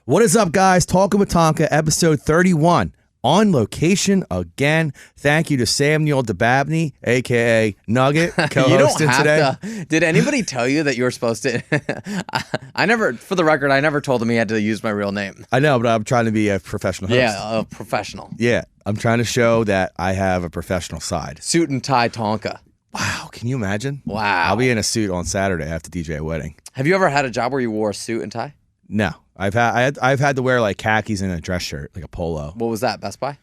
What is up, guys? Talkin with Tonka, episode 31. On location again. Thank you to Samuel DeBabney, a.k.a. Nugget, co-hosting today. Did anybody tell you that you were supposed to? I never, for the record, I never told him he had to use my real name. I know, but I'm trying to be a professional host. Yeah, a professional. Yeah, I'm trying to show that I have a professional side. Suit and tie Tonka. Wow, can you imagine? Wow. I'll be in a suit on Saturday. I have to DJ a wedding. Have you ever had a job where you wore a suit and tie? No. I've had to wear like khakis and a dress shirt, like a polo. What was that, Best Buy?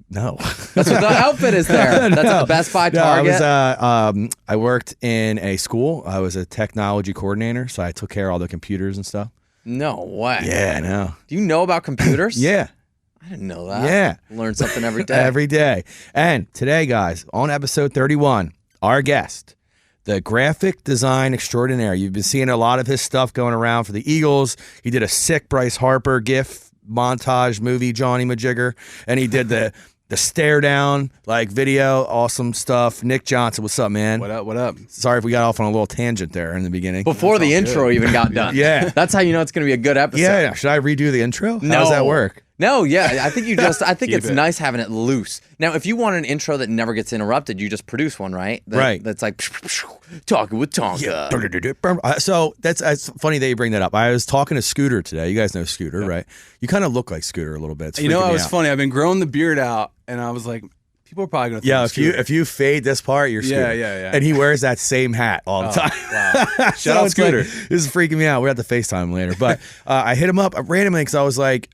No. That's what the outfit is there. That's at the Best Buy Target. I worked in a school. I was a technology coordinator, so I took care of all the computers and stuff. No way. Yeah, I know. Do you know about computers? Yeah. I didn't know that. Yeah. Learn something every day. Every day. And today, guys, on episode 31, our guest, the graphic design extraordinaire. You've been seeing a lot of his stuff going around for the Eagles. He did a sick Bryce Harper GIF montage movie, Johnny Majigger, and he did the stare down like video. Awesome stuff. Nik Johnson, what's up, man? What up? What up? Sorry if we got off on a little tangent there in the beginning. Before the intro even got done. Yeah. That's how you know it's going to be a good episode. Yeah. Should I redo the intro? No. How does that work? No, yeah. I think I think it's nice having it loose. Now, if you want an intro that never gets interrupted, you just produce one, right? Right. That's like talking with Tonka. Yeah. So that's funny that you bring that up. I was talking to Scooter today. You guys know Scooter, right? You kind of look like Scooter a little bit. It's you know, freaking it me was out. funny. I've been growing the beard out, and I was like, people are probably going to think Scooter. if you fade this part, you're Scooter. Yeah. And he wears that same hat all the time. Wow. Shout out Scooter. Like, this is freaking me out. We're at the FaceTime later. But I hit him up randomly because I was like,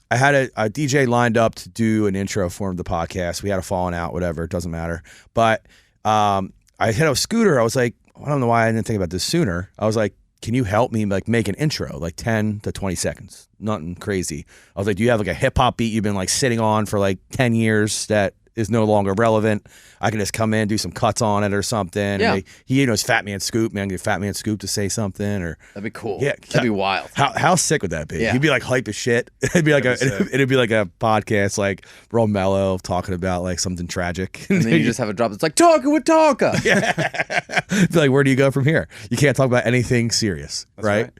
I had a DJ lined up to do an intro for the podcast. We had a falling out, whatever. It doesn't matter. But I hit up Scooter. I was like, I don't know why I didn't think about this sooner. I was like, can you help me like make an intro, like 10 to 20 seconds? Nothing crazy. I was like, do you have like a hip hop beat you've been like sitting on for like 10 years that is no longer relevant? I can just come in, do some cuts on it or something. Yeah. And he knows Fat Man Scoop, man. Get Fat Man Scoop to say something or That'd be cool. Yeah, That'd be wild. How sick would that be? Yeah. He'd be like hype as shit. It'd be like it'd be like a podcast like real mellow talking about like something tragic. And then you just have a drop that's like talking with Tonka. Yeah. Be like, where do you go from here? You can't talk about anything serious, right?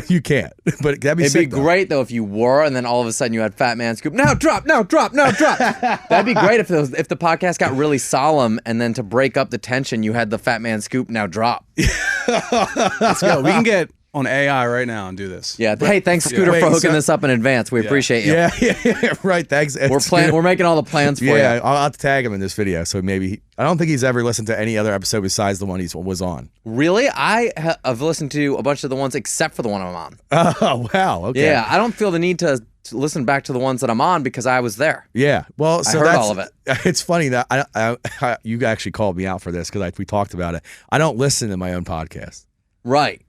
You can't. But that'd be It'd sick, be great though if you were, and then all of a sudden you had Fat Man Scoop. Now drop. That'd be great if the podcast got really solemn, and then to break up the tension, you had the Fat Man Scoop. Now drop. Let's go. We can get on AI right now and do this. Yeah. Hey, thanks Scooter for hooking this up in advance. We appreciate you. Yeah, right. Thanks. We're making all the plans for you. Yeah, I'll have to tag him in this video. So maybe I don't think he's ever listened to any other episode besides the one he was on. Really? I've listened to a bunch of the ones except for the one I'm on. Oh, wow. Okay. Yeah, I don't feel the need to listen back to the ones that I'm on because I was there. Yeah. Well, so I heard that's all of it. It's funny that I you actually called me out for this because we talked about it. I don't listen to my own podcast. Right.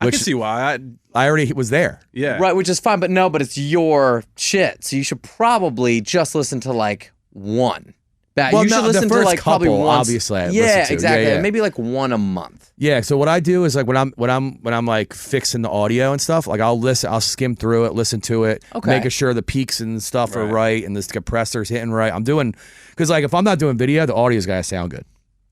I can see why. I already was there. Yeah. Right, which is fine, but it's your shit. So you should probably just listen to like one. Well, you should listen the first to like probably couple, once. obviously. Yeah, exactly. Yeah. Maybe like one a month. Yeah. So what I do is like when I'm like fixing the audio and stuff, like I'll skim through it, listen to it, making sure the peaks and stuff are right and the compressor's hitting right. I'm doing because like if I'm not doing video, the audio's gotta sound good.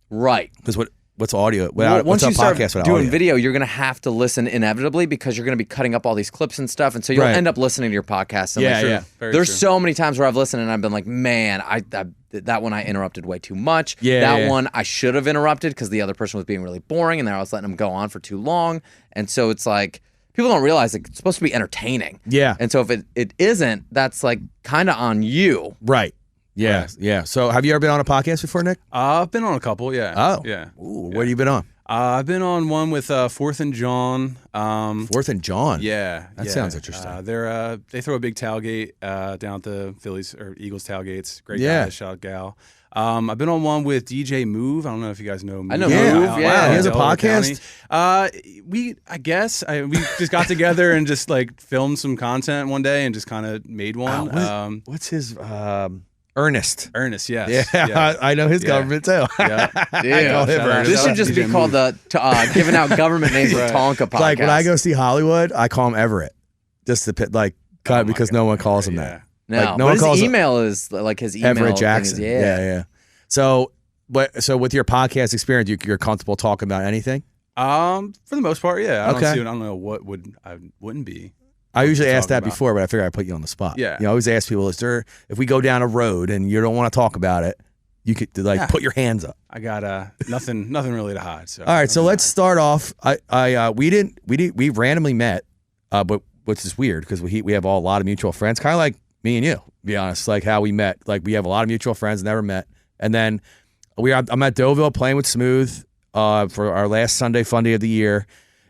Right. Because what's audio? Once you start doing audio? video, you're going to have to listen inevitably because you're going to be cutting up all these clips and stuff, and so you'll end up listening to your podcast. And there's so many times where I've listened and I've been like, man, that one I interrupted way too much. That one I should have interrupted because the other person was being really boring, and then I was letting them go on for too long. And so it's like people don't realize it's supposed to be entertaining. Yeah. And so if it isn't, that's like kind of on you. Right. Yeah, yeah. So have you ever been on a podcast before, Nick? I've been on a couple, yeah. Oh. Yeah. Ooh, what have you been on? I've been on one with Fourth and John. Fourth and John? Yeah. That sounds interesting. They throw a big tailgate down at the Phillies or Eagles tailgates. Great guy, shout out Gal. I've been on one with DJ Move. I don't know if you guys know Move. I know Move, yeah. He has a podcast? We just got together and just like filmed some content one day and just kind of made one. What's his... Ernest, yes. Yeah. I know his government too. Yeah. This should just be called the giving out government names with Tonka podcast. Like when I go see Hollywood, I call him Everett, just to because no one calls him that. No, like, but his email is like his email. Everett Jackson. Yeah. So with your podcast experience, you're comfortable talking about anything? For the most part, yeah. I don't don't know what I wouldn't be. I usually ask that before, but I figure I put you on the spot. Yeah. I always ask people, if we go down a road and you don't want to talk about it, you could put your hands up. I got nothing really to hide. So. All right, so let's start off. We randomly met, but which is weird because we have a lot of mutual friends, kind of like me and you, to be honest, like how we met. Like we have a lot of mutual friends, never met, and then I'm at Deauville playing with Smooth for our last Sunday Funday of the year,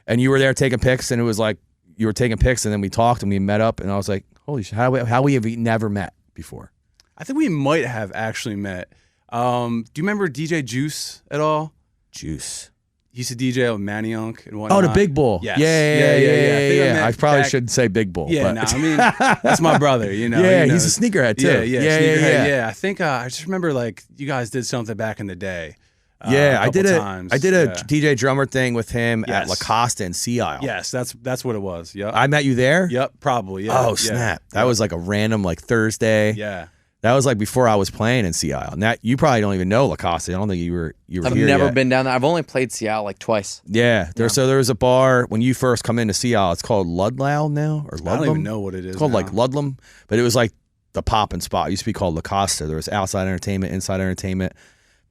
and you were there taking pics, and it was like you were taking pics, and then we talked and we met up, and I was like, holy shit, how we have never met before? I think we might have actually met. Do you remember DJ Juice at all? Juice. He used to DJ with Manionk and whatnot. Oh, the Big Bull. Yes. Yeah. I probably shouldn't say Big Bull. Yeah, but. I mean, that's my brother, Yeah, he's a sneakerhead too. Yeah. I think I just remember like you guys did something back in the day. I did a times. DJ drummer thing with him at Lacoste in Sea Isle. Yes, that's what it was. Yep. I met you there? Yep, probably. Yeah. Oh, snap. That was like a random Thursday. Yeah. That was like before I was playing in Sea Isle. Now you probably don't even know Lacoste. I don't think you were I've here never yet. been down there. I've only played Seattle twice. Yeah. So there was a bar when you first come into Sea Isle. It's called Ludlow now, or Ludlam. I don't even know what it is. It's called like Ludlam, but it was like the popping spot. It used to be called Lacoste. There was outside entertainment, inside entertainment.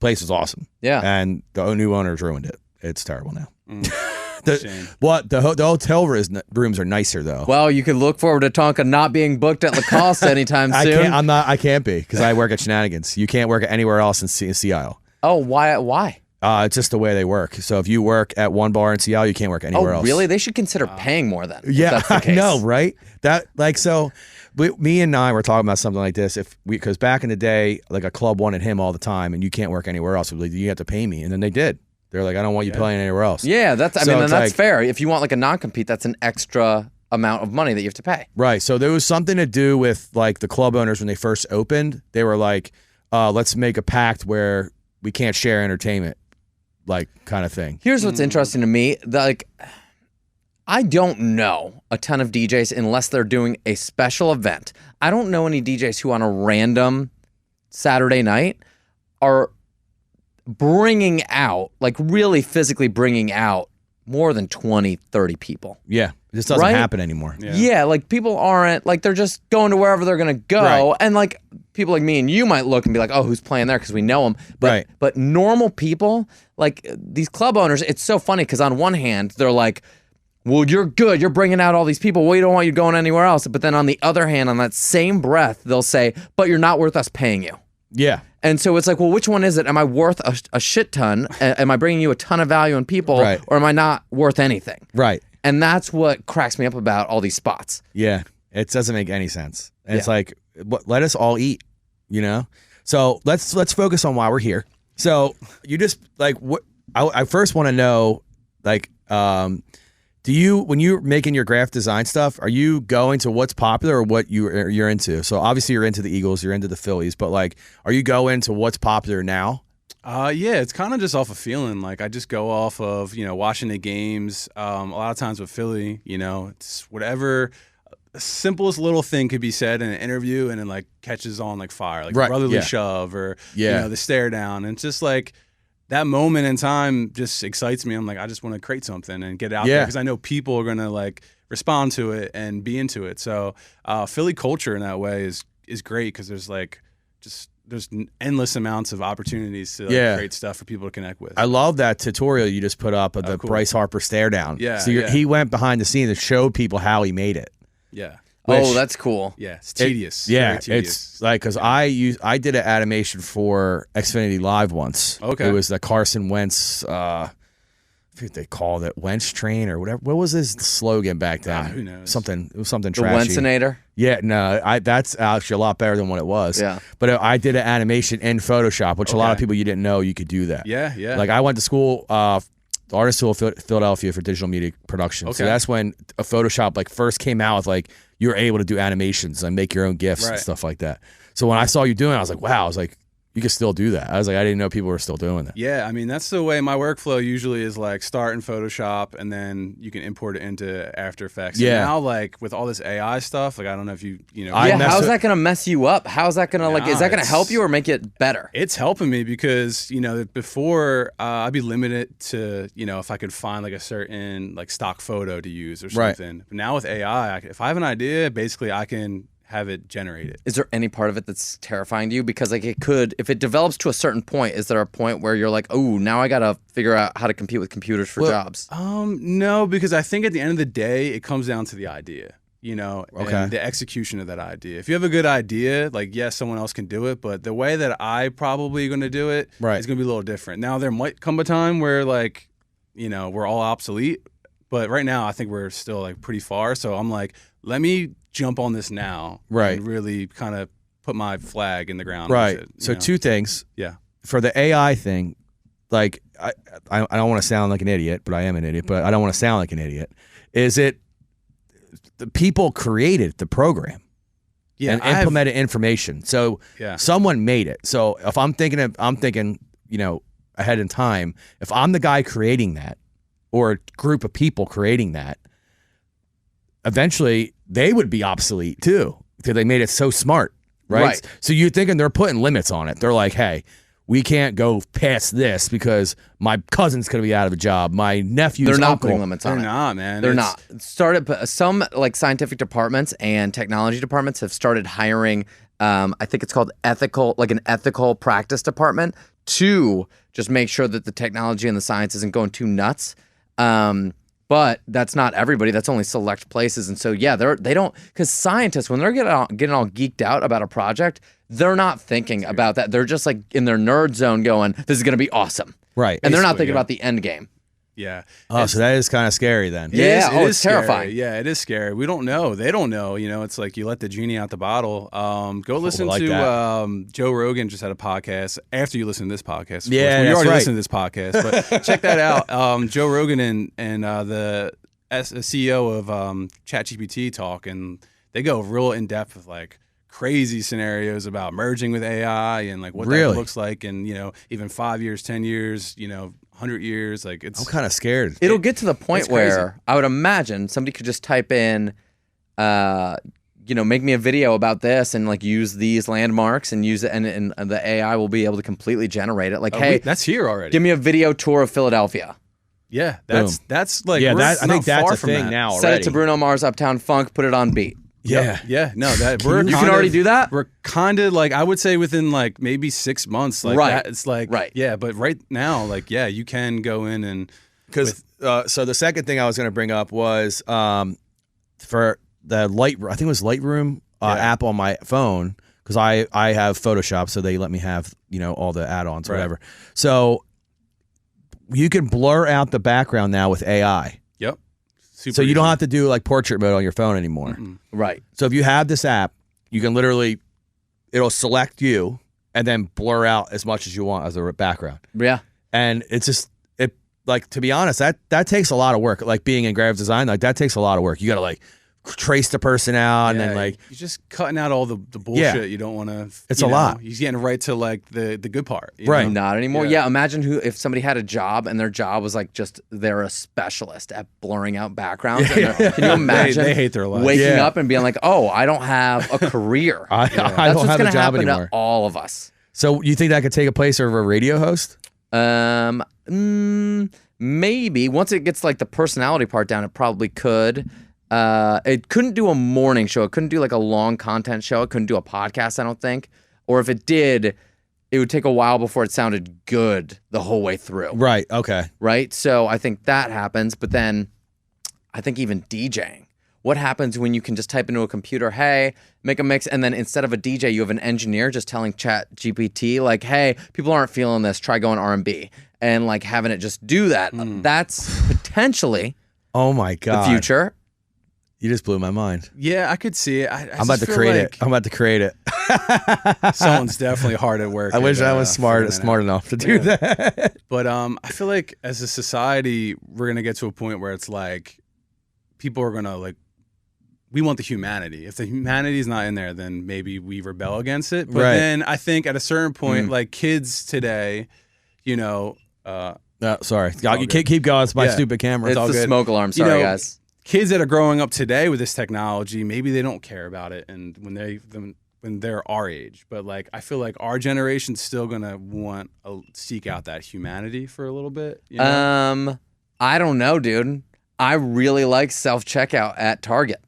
Place was awesome. Yeah. And the new owners ruined it. It's terrible now. Shame. The hotel rooms are nicer though. Well, you could look forward to Tonka not being booked at Lacoste anytime soon. I can't be because I work at Shenanigans. You can't work at anywhere else in Sea Isle. Oh, why? It's just the way they work. So if you work at one bar in Sea Isle, you can't work anywhere else. Oh, really? They should consider paying more then. Yeah, if that's the case. I know, right? Me and I were talking about something like this. Because back in the day, like a club wanted him all the time, and you can't work anywhere else. Like, you have to pay me, and then they did. They're like, I don't want you playing anywhere else. Yeah, that's fair. If you want like a non-compete, that's an extra amount of money that you have to pay. Right. So there was something to do with like the club owners when they first opened. They were like, let's make a pact where we can't share entertainment, like kind of thing. Here's what's interesting to me. I don't know a ton of DJs unless they're doing a special event. I don't know any DJs who on a random Saturday night are bringing out, like really physically bringing out more than 20, 30 people. Yeah. This doesn't happen anymore. Yeah, like people aren't, like they're just going to wherever they're going to go. Right. And like people like me and you might look and be like, oh, who's playing there because we know them. But normal people, like these club owners, it's so funny because on one hand, they're like, well, you're good. You're bringing out all these people. We don't want you going anywhere else. But then on the other hand, on that same breath, they'll say, but you're not worth us paying you. Yeah. And so it's like, well, which one is it? Am I worth a shit ton? Am I bringing you a ton of value in people? Right. Or am I not worth anything? Right. And that's what cracks me up about all these spots. Yeah. It doesn't make any sense. And it's like, let us all eat, you know? So let's focus on why we're here. So you just like, what I first want to know, like, do you, when you're making your graphic design stuff, are you going to what's popular or what you're into? So obviously you're into the Eagles, you're into the Phillies, but like, are you going to what's popular now? Yeah, it's kind of just off of feeling. Like I just go off of, watching the games. A lot of times with Philly, it's whatever simplest little thing could be said in an interview and then like catches on like fire, like a brotherly shove or, the stare down. And it's just like, that moment in time just excites me. I'm like, I just want to create something and get it out there because I know people are going to like respond to it and be into it. So Philly culture in that way is great because there's like there's endless amounts of opportunities to create stuff for people to connect with. I love that tutorial you just put up of the Bryce Harper stare down. Yeah. So he went behind the scenes and showed people how he made it. Yeah. Oh, that's cool. Yeah, it's tedious. Very tedious. It's like because I did an animation for Xfinity Live once. Okay, it was the Carson Wentz. I think they called it Wentz Train or whatever. What was his slogan back then? Who knows? It was something the trashy. The Wentzinator? Yeah, no, that's actually a lot better than what it was. Yeah, but I did an animation in Photoshop, which a lot of people you didn't know you could do that. Yeah. Like I went to school. The Artist School of Philadelphia for digital media production. Okay. So that's when a Photoshop like first came out with like you were able to do animations and make your own GIFs and stuff like that. So when I saw you doing it, I was like, wow. I was like, you can still do that. I was like, I didn't know people were still doing that. Yeah, I mean, that's the way my workflow usually is. Like, start in Photoshop, and then you can import it into After Effects. Yeah. And now, like, with all this AI stuff, like, I don't know if you know. How's that gonna mess you up? How's that gonna is that gonna help you or make it better? It's helping me because, you know, before I'd be limited to, you know, if I could find like a certain like stock photo to use or something. But now with AI, if I have an idea, basically I can have it generated. Is there any part of it that's terrifying to you? Because like it could, if it develops to a certain point, is there a point where you're like, oh, now I gotta figure out how to compete with computers for jobs? No, because I think at the end of the day, it comes down to the idea, you know, and the execution of that idea. If you have a good idea, like, yes, someone else can do it, but the way that I probably going to do it is going to be a little different. Now, there might come a time where, like, you know, we're all obsolete, but right now I think we're still like pretty far. So I'm like, let me jump on this now, and really kind of put my flag in the ground. Right. It, so know? 2 things. Yeah. For the AI thing, like I don't want to sound like an idiot, but I am an idiot. But I don't want to sound like an idiot. Is it the people created the program? And implemented information. So someone made it. So if I'm thinking, you know, ahead in time. If I'm the guy creating that, or a group of people creating that, eventually they would be obsolete too, because they made it so smart, right? So you're thinking they're putting limits on it. They're like, hey, we can't go past this because my cousin's going to be out of a job. My nephew's They're not uncle. putting limits on it. They're not, man. They're not. Some like scientific departments and technology departments have started hiring, I think it's called an ethical practice department, to just make sure that the technology and the science isn't going too nuts. But that's not everybody. That's only select places. And so, they don't, because scientists, when they're getting all geeked out about a project, they're not thinking about that. They're just like in their nerd zone going, this is going to be awesome. Right. And they're not thinking about the end game. Yeah. Oh, so that is kind of scary then. Yeah. It's terrifying. Yeah, it is scary. We don't know. They don't know. You know, it's like you let the genie out the bottle. Go listen to Joe Rogan just had a podcast after you listen to this podcast. Yeah, you already listened to this podcast, but check that out. Joe Rogan and the CEO of ChatGPT talk, and they go real in depth with like crazy scenarios about merging with AI and like what that looks like, and you know, even 5 years, 10 years, you know, 100 years, like it's. I'm kind of scared. It'll get to the point where I would imagine somebody could just type in, you know, make me a video about this and like use these landmarks and use it, and the AI will be able to completely generate it. Like, hey, that's here already. Give me a video tour of Philadelphia. Yeah, that's like I think that's a thing now already. Set it to Bruno Mars, Uptown Funk, put it on beat. Yeah. No, that you can already do that. We're kind of like, I would say within like maybe 6 months. Like that, it's like yeah, but right now, like you can go in and because so the second thing I was going to bring up was for the I think it was Lightroom app on my phone, because I have Photoshop, so they let me have, you know, all the add-ons or whatever. So you can blur out the background now with AI. Yep. So you don't have to do like portrait mode on your phone anymore. Mm-mm. Right. So if you have this app, you can literally, it'll select you and then blur out as much as you want as a background. Yeah. And it's just, like, to be honest, that takes a lot of work. Like being in graphic design, like that takes a lot of work. You got to like trace the person out and then like. You're just cutting out all the bullshit you don't want to. It's a lot. You're getting right to like the good part. Right. know? Not anymore. Yeah. Imagine if somebody had a job and their job was like just they're a specialist at blurring out backgrounds. Can you imagine they hate their life. Waking up and being like, oh, I don't have a career. I don't have a job anymore. To all of us. So you think that could take a place over a radio host? Maybe once it gets like the personality part down, it probably could. It couldn't do a morning show. It couldn't do like a long content show. It couldn't do a podcast, I don't think. Or if it did, it would take a while before it sounded good the whole way through. Right. Okay. Right. So I think that happens. But then I think even DJing. What happens when you can just type into a computer, hey, make a mix, and then instead of a DJ, you have an engineer just telling ChatGPT, like, hey, people aren't feeling this, try going R&B. And like having it just do that. That's potentially oh my God. the future. You just blew my mind. Yeah, I could see it. I'm about to create it. I'm about to create it. Someone's definitely hard at work. I wish I was smart enough to do that. But I feel like as a society, we're gonna get to a point where it's like people are gonna like we want the humanity. If the humanity is not in there, then maybe we rebel against it. But Right. then I think at a certain point, like kids today, you know, sorry, you can't keep going. It's my stupid camera. It's all the good. smoke alarm. Sorry, guys. Kids that are growing up today with this technology, maybe they don't care about it, and when they're our age. But like, I feel like our generation's still gonna want to seek out that humanity for a little bit. You know? I don't know, dude. I really like self-checkout at Target.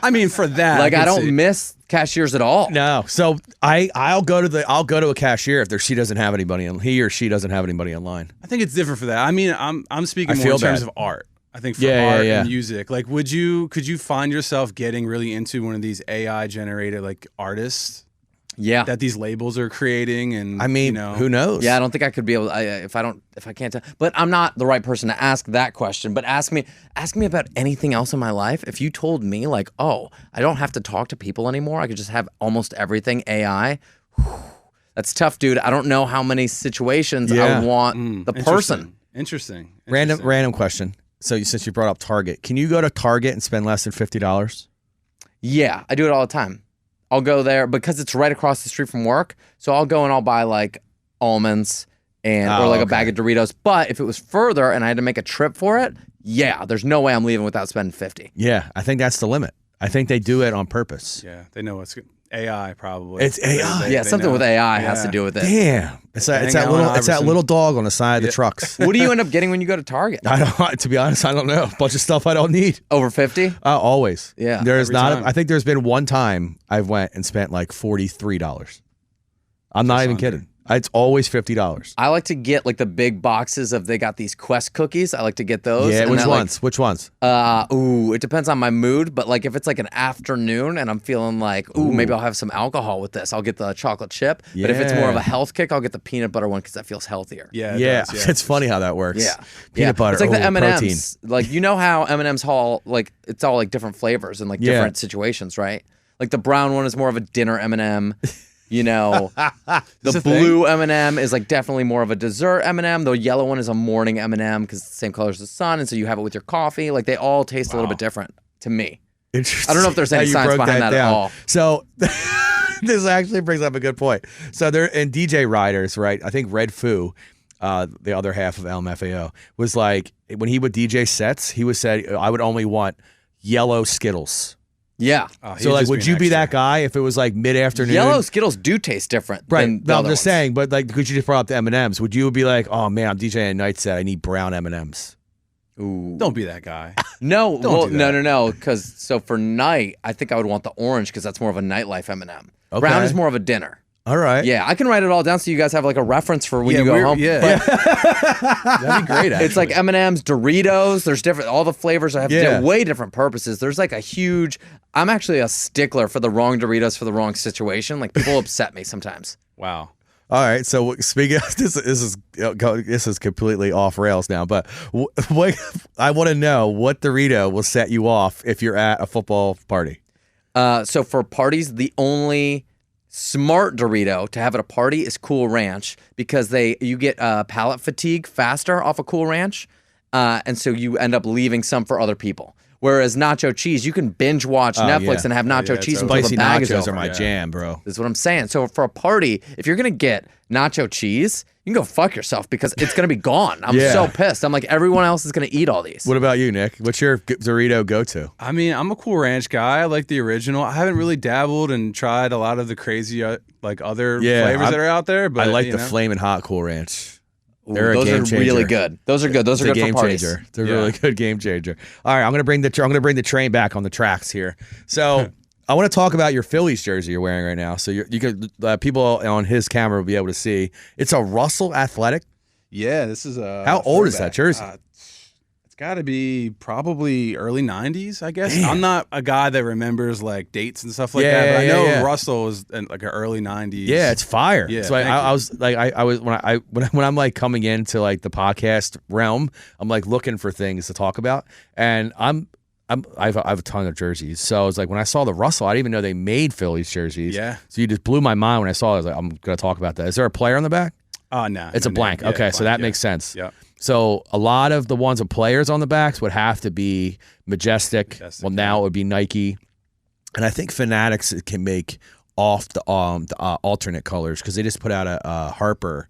I mean, for that, Like, I don't miss cashiers at all. No, so I'll go to a cashier if he doesn't have anybody, and he or she doesn't have anybody in line. I think it's different for that. I mean, I'm speaking I more feel in terms bad. of art. I think for Yeah, art yeah. and music, like, could you find yourself getting really into one of these AI generated like artists Yeah. that these labels are creating? And I mean, you know, who knows? Yeah, I don't think I could be able. If I can't tell. But I'm not the right person to ask that question. But ask me about anything else in my life. If you told me like, oh, I don't have to talk to people anymore, I could just have almost everything AI. That's tough, dude. I don't know how many situations I would want the person. Interesting. Random question. So since you brought up Target, can you go to Target and spend less than $50? Yeah, I do it all the time. I'll go there because it's right across the street from work. So I'll go and I'll buy like almonds or like a bag of Doritos. But if it was further and I had to make a trip for it, yeah, there's no way I'm leaving without spending 50. Yeah, I think that's the limit. I think they do it on purpose. Yeah, they know it's AI probably. It's AI. Yeah, something with AI has to do with it. Damn, it's that little dog on the side of the trucks. What do you end up getting when you go to Target? To be honest, I don't know. A bunch of stuff I don't need. Over 50? Always. Yeah. There's Every not. time. I think there's been one time I went and spent like $43. I'm not even kidding. It's always $50. I like to get like the big boxes they got these Quest cookies. I like to get those. Yeah, and which that, ones? Which ones? It depends on my mood, but like if it's like an afternoon and I'm feeling like, maybe I'll have some alcohol with this, I'll get the chocolate chip. But if it's more of a health kick, I'll get the peanut butter one because that feels healthier. Yeah, It's funny how that works. Yeah. Peanut butter. It's like the M&Ms. Protein. Like, you know how M&Ms haul, like, it's all like different flavors and like different situations, right? Like the brown one is more of a dinner M&M. You know, the blue M&M is like definitely more of a dessert M&M. The yellow one is a morning M&M because it's the same color as the sun, and so you have it with your coffee. Like they all taste a little bit different to me. Interesting. I don't know if there's any science behind that at all. So this actually brings up a good point. So they're in DJ riders, right? I think Red Foo, the other half of LMFAO, was like when he would DJ sets, he would say, I would only want yellow Skittles. Yeah. So like, would you be that guy if it was like mid-afternoon? Yellow Skittles do taste different. Right. Than the No, I'm other just ones. saying, but like, could you just brought up the M&Ms? Would you be like, oh man, I'm DJing a night set, I need brown M&Ms? Ooh. Don't be that guy. No, Don't do that. no. Because so for night, I think I would want the orange because that's more of a nightlife M&M. Okay. Brown is more of a dinner. All right. Yeah, I can write it all down so you guys have like a reference for when you go home. Yeah, that'd be great. Actually. It's like M&Ms, Doritos. There's different, all the flavors have way different purposes. There's like a huge. I'm actually a stickler for the wrong Doritos for the wrong situation. Like people upset me sometimes. Wow. All right. So speaking of this is completely off rails now, but what I want to know what Dorito will set you off if you're at a football party. So for parties, the only smart Dorito to have at a party is Cool Ranch because you get palate fatigue faster off of Cool Ranch, and so you end up leaving some for other people. Whereas nacho cheese, you can binge watch Netflix and have nacho cheese until Spicy the bag is nachos over. are my jam, bro. This is what I'm saying. So for a party, if you're gonna get nacho cheese, you can go fuck yourself because it's gonna be gone. I'm so pissed. I'm like, everyone else is gonna eat all these. What about you, Nick? What's your Dorito go-to? I mean, I'm a Cool Ranch guy. I like the original. I haven't really dabbled and tried a lot of the crazy like other flavors that are out there. But I like the Flamin' Hot Cool Ranch. Ooh, those are really good. Those are good. Those are good game for parties. changer. They're a really good game changer. All right, I'm gonna bring the train back on the tracks here. So I want to talk about your Phillies jersey you're wearing right now. So you could people on his camera will be able to see. It's a Russell Athletic. Yeah, this is a. How old is that jersey? It's got to be probably early 90s, I guess. Damn. I'm not a guy that remembers like dates and stuff like that, but I know Russell was in like an early 90s. Yeah, it's fire. Yeah, so I was like, I was when I'm like coming into like the podcast realm, I'm like looking for things to talk about, and I have a ton of jerseys. So I was like, when I saw the Russell, I didn't even know they made Phillies jerseys. Yeah. So you just blew my mind when I saw it. I was like, I'm gonna talk about that. Is there a player on the back? Oh, no. It's a blank. Yeah, okay, blank, so that makes sense. Yeah. So a lot of the ones with players on the backs would have to be Majestic. Well, now it would be Nike. And I think Fanatics can make off the alternate colors because they just put out a Harper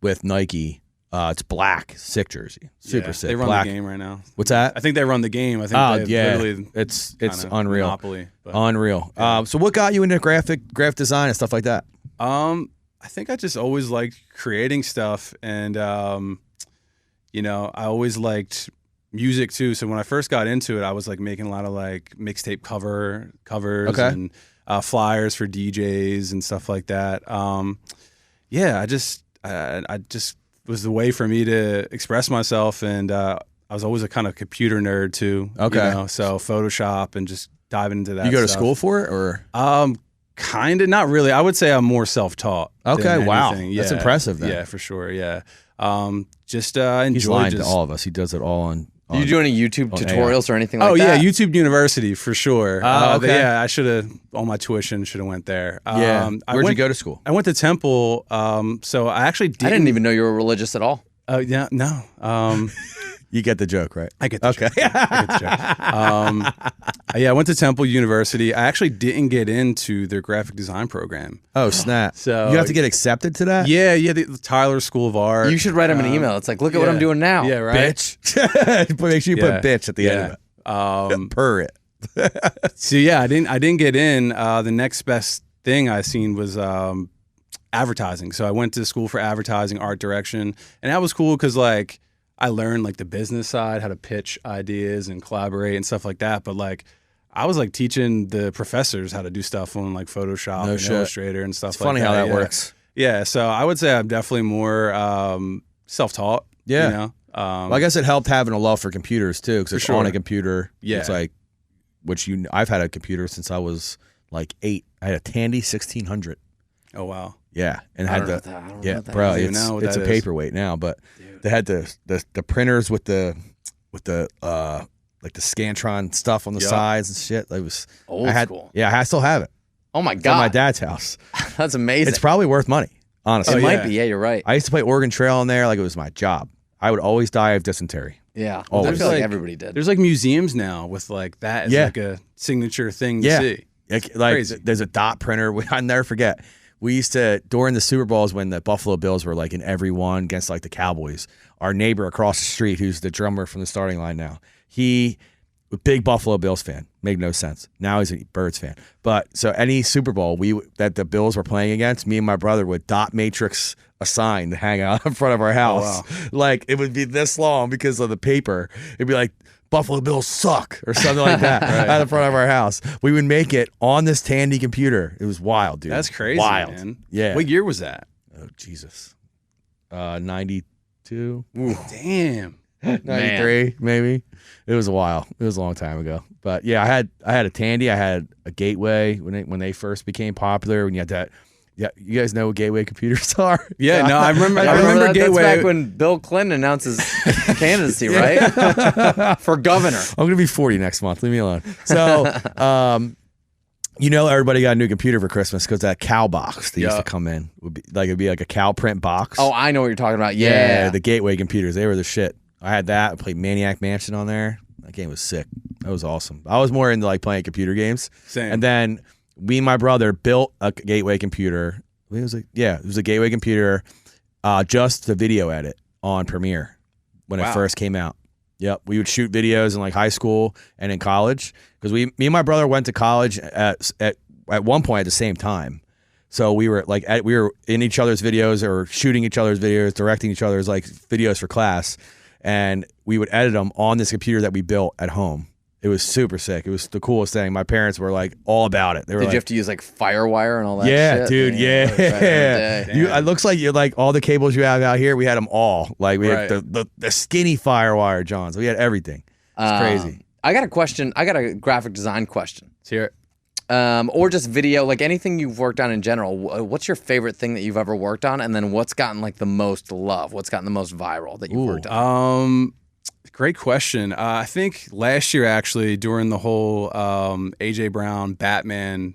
with Nike. It's black, sick jersey, super sick. They run black. the game right now. What's that? I think they run the game. I think literally it's unreal. Monopoly, unreal. So what got you into graphic design and stuff like that? I think I just always liked creating stuff, and you know, I always liked music too. So when I first got into it, I was like making a lot of like mixtape covers and flyers for DJs and stuff like that. Yeah, I just was the way for me to express myself, and I was always a kind of computer nerd too. Okay, you know? So Photoshop and just diving into that. You go to stuff. school for it, or kind of not really. I would say I'm more self-taught. Okay, wow, yeah. That's impressive. Then. Yeah, for sure. Yeah, just enjoy. He's lying to all of us. He does it all on. Are you doing any YouTube tutorials or anything like that? Oh yeah, YouTube University for sure. Okay. Yeah, I should have. All my tuition should have went there. Where'd you go to school? I went to Temple. So I actually didn't. I didn't even know you were religious at all. Yeah, no. You get the joke, right? I get the joke. I get the joke. Yeah, I went to Temple University. I actually didn't get into their graphic design program. Oh, snap. So you have to get accepted to that? Yeah, the Tyler School of Art. You should write him an email. It's like, look at what I'm doing now. Yeah, right. Bitch. Make sure you put bitch at the end of it. Purr it. So yeah, I didn't get in. The next best thing I seen was advertising. So I went to school for advertising, art direction, and that was cool because like I learned like the business side, how to pitch ideas and collaborate and stuff like that. But like I was like teaching the professors how to do stuff on like Photoshop and Illustrator and stuff. It's like funny that. how that works. Yeah, so I would say I'm definitely more self-taught. Yeah. You know? Well, I guess it helped having a love for computers too, because it's on a computer. Yeah. It's like, I've had a computer since I was like 8. I had a Tandy 1600. Oh wow. Yeah, and I don't know that. bro, I don't even know what it's that a is. paperweight now, but they had the printers with the like the Scantron stuff on the sides and shit. It was old school. Yeah, I still have it. Oh my It's at god, my dad's house. that's amazing. It's probably worth money, honestly. It might be. Yeah, you're right. I used to play Oregon Trail on there like it was my job. I would always die of dysentery. Yeah, Always. I feel like Like, everybody did. There's like museums now with like that as like a signature thing to see. Like Crazy. there's a dot printer. I'll never forget. We used to, during the Super Bowls when the Buffalo Bills were like in every one against like the Cowboys, our neighbor across the street, who's the drummer from the starting line now, he a big Buffalo Bills fan. Made no sense. Now he's a Birds fan. But so any Super Bowl that the Bills were playing against, me and my brother would dot matrix a sign to hang out in front of our house. Oh, wow. Like it would be this long because of the paper. It'd be like, Buffalo Bills suck or something like that out in front of our house. We would make it on this Tandy computer. It was wild, dude. That's crazy, wild. man. Yeah. What year was that? Oh, Jesus. 92? Damn. 93, maybe. It was a while. It was a long time ago. But yeah, I had a Tandy. I had a Gateway when they first became popular. When you had that. Yeah, you guys know what Gateway computers are? Yeah, no, I remember that, Gateway. That's back when Bill Clinton announced his candidacy, right? For governor. I'm going to be 40 next month. Leave me alone. So, everybody got a new computer for Christmas because that cow box that used to come in it'd be like a cow print box. Oh, I know what you're talking about. Yeah. The Gateway computers, they were the shit. I had that. I played Maniac Mansion on there. That game was sick. That was awesome. I was more into like playing computer games. Same. And then me and my brother built a Gateway computer. It was a Gateway computer, just to video edit on Premiere when it first came out. Yep, we would shoot videos in like high school and in college because me and my brother went to college at one point at the same time. So we were we were in each other's videos or shooting each other's videos, directing each other's like videos for class, and we would edit them on this computer that we built at home. It was super sick. It was the coolest thing. My parents were like all about it. They were Did you have to use like Firewire and all that shit? Yeah, dude, yeah. It looks like you're like all the cables you have out here, we had them all. Like we had the skinny Firewire Johns. We had everything. It's crazy. I got a question. I got a graphic design question. Let's hear it. Or just video, like anything you've worked on in general. What's your favorite thing that you've ever worked on? And then what's gotten like the most love? What's gotten the most viral that you've worked on? Great question. I think last year, actually, during the whole AJ Brown Batman,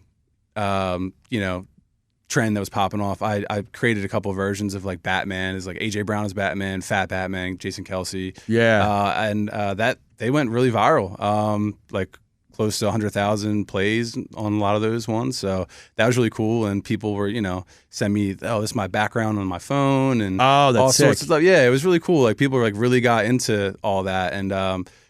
trend that was popping off. I created a couple of versions of like Batman is like AJ Brown as Batman, Fat Batman, Jason Kelsey. Yeah. And that they went really viral. Like close to 100,000 plays on a lot of those ones. So that was really cool. And people were, send me, oh, this is my background on my phone and that's all sick. sorts of stuff. Yeah, it was really cool. Like people were like really got into all that. And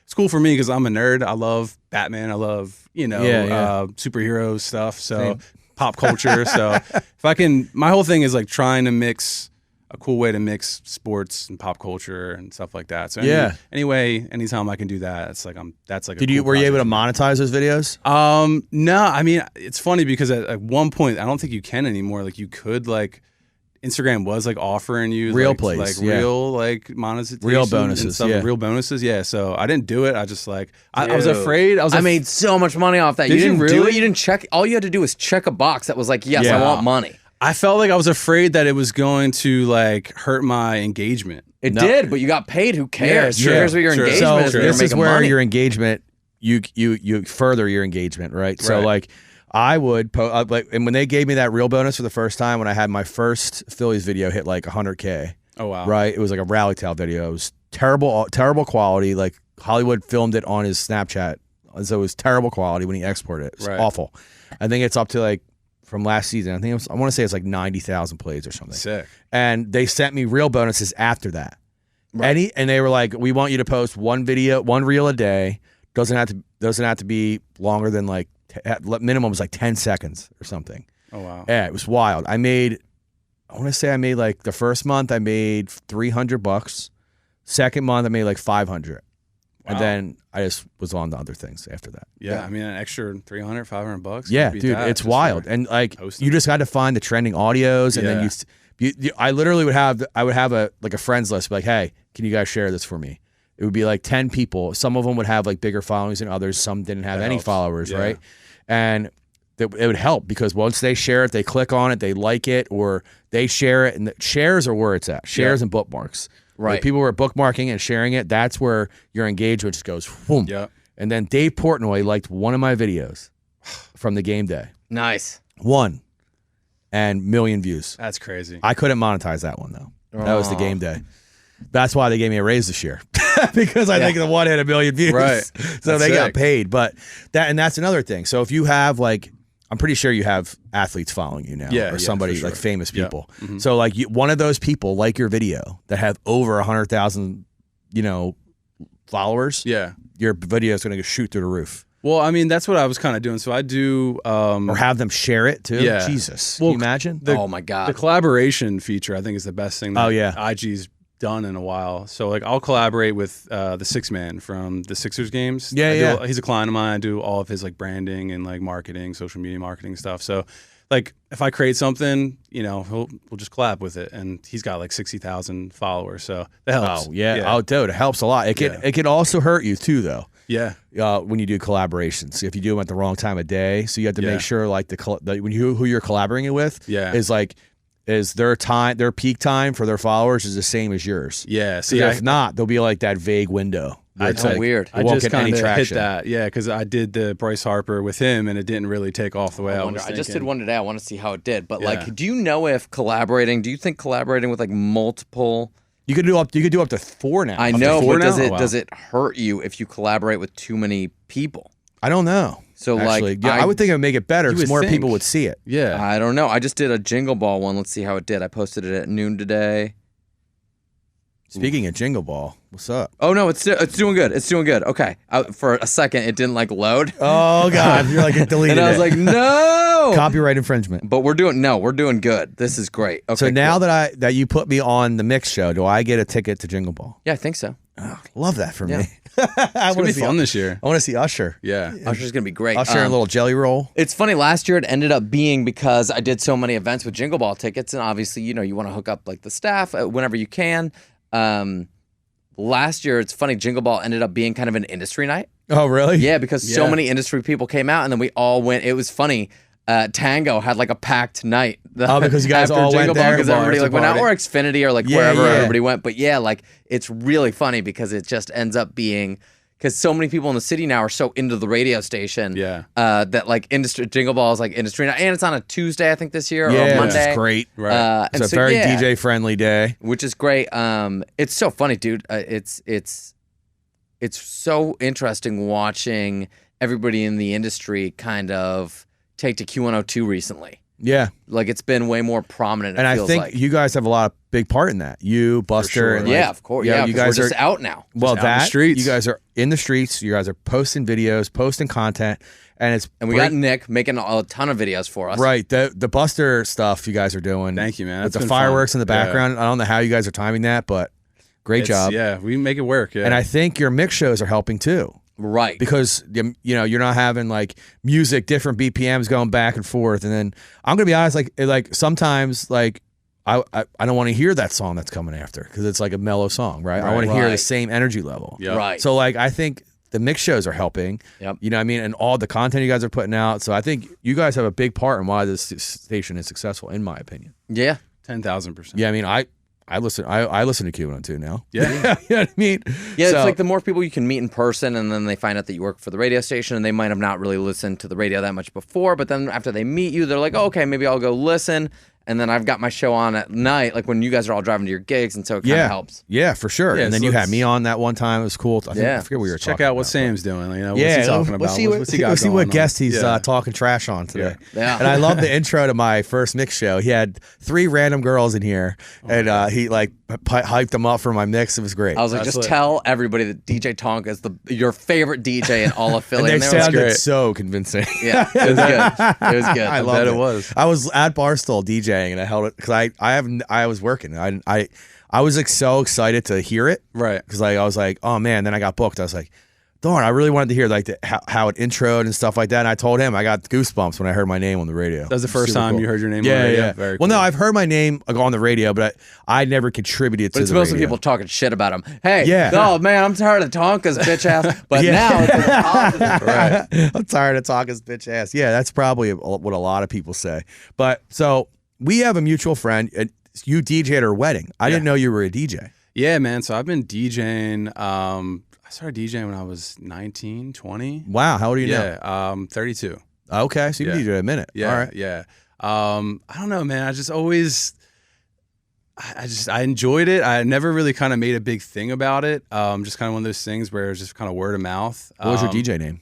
it's cool for me because I'm a nerd. I love Batman. I love, superhero stuff. So Same. Pop culture. So if I can, my whole thing is like trying to mix a cool way to mix sports and pop culture and stuff like that. So anytime I can do that, it's like that's like. Were you able to monetize those videos? No, I mean it's funny because at one point I don't think you can anymore. Like you could like. Instagram was like offering you real real like monetization, real bonuses, and stuff, real bonuses. Yeah, so I didn't do it. I just like I was afraid. I made so much money off that. Did you didn't really? Do it. You didn't check. All you had to do was check a box that was like, yes, I want money. I felt like I was afraid that it was going to like hurt my engagement. It did, but you got paid. Who cares? Yeah, Here's what your engagement is. This is where money. your engagement, you further your engagement, right? So like. I would and when they gave me that real bonus for the first time, when I had my first Phillies video hit like 100K. Oh wow! Right, it was like a rally towel video. It was terrible quality. Like Hollywood filmed it on his Snapchat, so it was terrible quality when he exported it. It was awful. I think it's up to like from last season. I want to say it's like 90,000 plays or something. Sick. And they sent me real bonuses after that. Right. And they were like, we want you to post one reel a day. Doesn't have to be longer than like. Minimum was like 10 seconds or something. Oh wow! Yeah, it was wild. I want to say I made like the first month I made $300. Second month I made like 500, and then I just was on to other things after that. Yeah, I mean an extra $300, $500. Yeah, dude, it's wild. And like you just got to find the trending audios, and then I literally would have a friends list, be like, hey, can you guys share this for me? It would be like 10 people. Some of them would have like bigger followings than others. Some didn't have any followers, right? And it would help because once they share it, they click on it, they like it, or they share it. And the shares are where it's at. Shares and bookmarks. Right. Like people were bookmarking and sharing it. That's where your engagement just goes, whoom. Yeah. And then Dave Portnoy liked one of my videos from the game day. Nice. 1 million views. That's crazy. I couldn't monetize that one though. That was the game day. That's why they gave me a raise this year because I think the one had 1 million views. Right. So they got paid. But that's another thing. So if you have like, I'm pretty sure you have athletes following you now or somebody like famous people. Yeah. Mm-hmm. So like one of those people like your video that have over 100,000, followers. Yeah. Your video is going to shoot through the roof. Well, I mean, that's what I was kind of doing. So I do... or have them share it, too. Yeah. Jesus. Can you imagine? Oh, my God. The collaboration feature, I think, is the best thing that IG's done in a while. So, like, I'll collaborate with the Six Man from the Sixers games. Yeah, he's a client of mine. I do all of his, like, branding and, like, marketing, social media marketing stuff. So, like, if I create something, we'll just collab with it. And he's got, like, 60,000 followers. So, that helps. Oh, yeah. Oh, dude, it helps a lot. It can also hurt you, too, though. Yeah. When you do collaborations, if you do them at the wrong time of day, so you have to make sure like who you're collaborating with is their peak time for their followers is the same as yours. Yeah. See, if not, there'll be like that vague window. That's weird. I just kind of hit that. Yeah, because I did the Bryce Harper with him, and it didn't really take off the way I was thinking. I just did one today. I want to see how it did. But like, do you know if collaborating? Do you think collaborating with like multiple? You could do up to 4 now. I know, but does it hurt you if you collaborate with too many people? I don't know. So actually, I would think it would make it better because more people would see it. Yeah. I don't know. I just did a Jingle Ball one. Let's see how it did. I posted it at noon today. Speaking of Jingle Ball, what's up? Oh no, it's doing good. It's doing good. Okay. For a second, it didn't like load. Oh God, you're like it deleted. And I was like, no, copyright infringement. But we're doing good. This is great. Okay. So now that you put me on the mix show, do I get a ticket to Jingle Ball? Yeah, I think so. Oh, love that for me. It's gonna be fun this year. I want to see Usher. Yeah, Usher's gonna be great. Usher and a little jelly roll. It's funny. Last year it ended up being because I did so many events with Jingle Ball tickets, and obviously you want to hook up like the staff whenever you can. Last year, it's funny, Jingle Ball ended up being kind of an industry night. Oh, really? Yeah, because so many industry people came out, and then we all went. It was funny. Tango had like a packed night. Because you guys all went there? Because everybody like went out, or Xfinity, or like wherever everybody went. But yeah, like it's really funny because it just ends up being because so many people in the city now are so into the radio station. That like industry Jingle Ball is like industry now, and it's on a Tuesday I think this year or a Monday. It's great. Right. It's a very DJ friendly day, which is great. It's so funny, dude. It's so interesting watching everybody in the industry kind of take to Q102 recently. Yeah. Like it's been way more prominent. And I think you guys have a lot of big part in that. You, Buster. Sure. And of course. Yeah, you guys we're just out now. Well, out in the streets. You guys are in the streets. You guys are posting videos, posting content. And we got Nick making a ton of videos for us. Right. The Buster stuff you guys are doing. Thank you, man. With the fireworks in the background. I don't know how you guys are timing that, but great job. Yeah, we make it work. Yeah. And I think your mix shows are helping too. Right. Because, you're not having like music, different BPMs going back and forth. And then I'm going to be honest, like sometimes like I don't want to hear that song that's coming after because it's like a mellow song, right? I want to hear the same energy level. Yep. Right. So like I think the mix shows are helping. Yep. You know what I mean? And all the content you guys are putting out. So I think you guys have a big part in why this station is successful, in my opinion. Yeah. 10,000%. Yeah, I mean, I listen to Q102 now. Yeah. You know what I mean? Yeah, it's like the more people you can meet in person and then they find out that you work for the radio station and they might have not really listened to the radio that much before, but then after they meet you, they're like, oh, okay, maybe I'll go listen. And then I've got my show on at night, like when you guys are all driving to your gigs, and so it kind of helps. Yeah, for sure. Yeah, and then you had me on that one time. It was cool. I forget what we were talking about. Check out what Sam's doing. What's he talking about? Let's see what guest he's talking trash on today. Yeah. And I love the intro to my first mix show. He had 3 random girls in here, and he like hyped them up for my mix. It was great. I was like, just tell everybody that DJ Tonka is your favorite DJ in all of Philly. And they sounded so convincing. Yeah, it was good. It was good. I loved it. I was at Barstool DJing, and I held it because I was working. I was like so excited to hear it, right? Because I was like, oh man. Then I got booked. I was like, darn, I really wanted to hear like how it introed and stuff like that. And I told him I got goosebumps when I heard my name on the radio. That was the first time you heard your name on the radio? Yeah. Very cool. Well, no, I've heard my name on the radio, but I never contributed to the radio. But it's mostly people talking shit about him. Hey, oh man, I'm tired of Tonka's bitch ass. But now it's positive. Right. I'm tired of Tonka's bitch ass. Yeah, that's probably what a lot of people say. But so we have a mutual friend. You DJ'd at her wedding. I didn't know you were a DJ. Yeah, man. So I've been DJing. I started DJing when I was 19, 20. Wow. How old are you now? Yeah, 32. Okay, so you DJed a minute. Yeah, all right. Yeah. I don't know, man. I just always, I enjoyed it. I never really kind of made a big thing about it. Just kind of one of those things where it was just kind of word of mouth. What was your DJ name?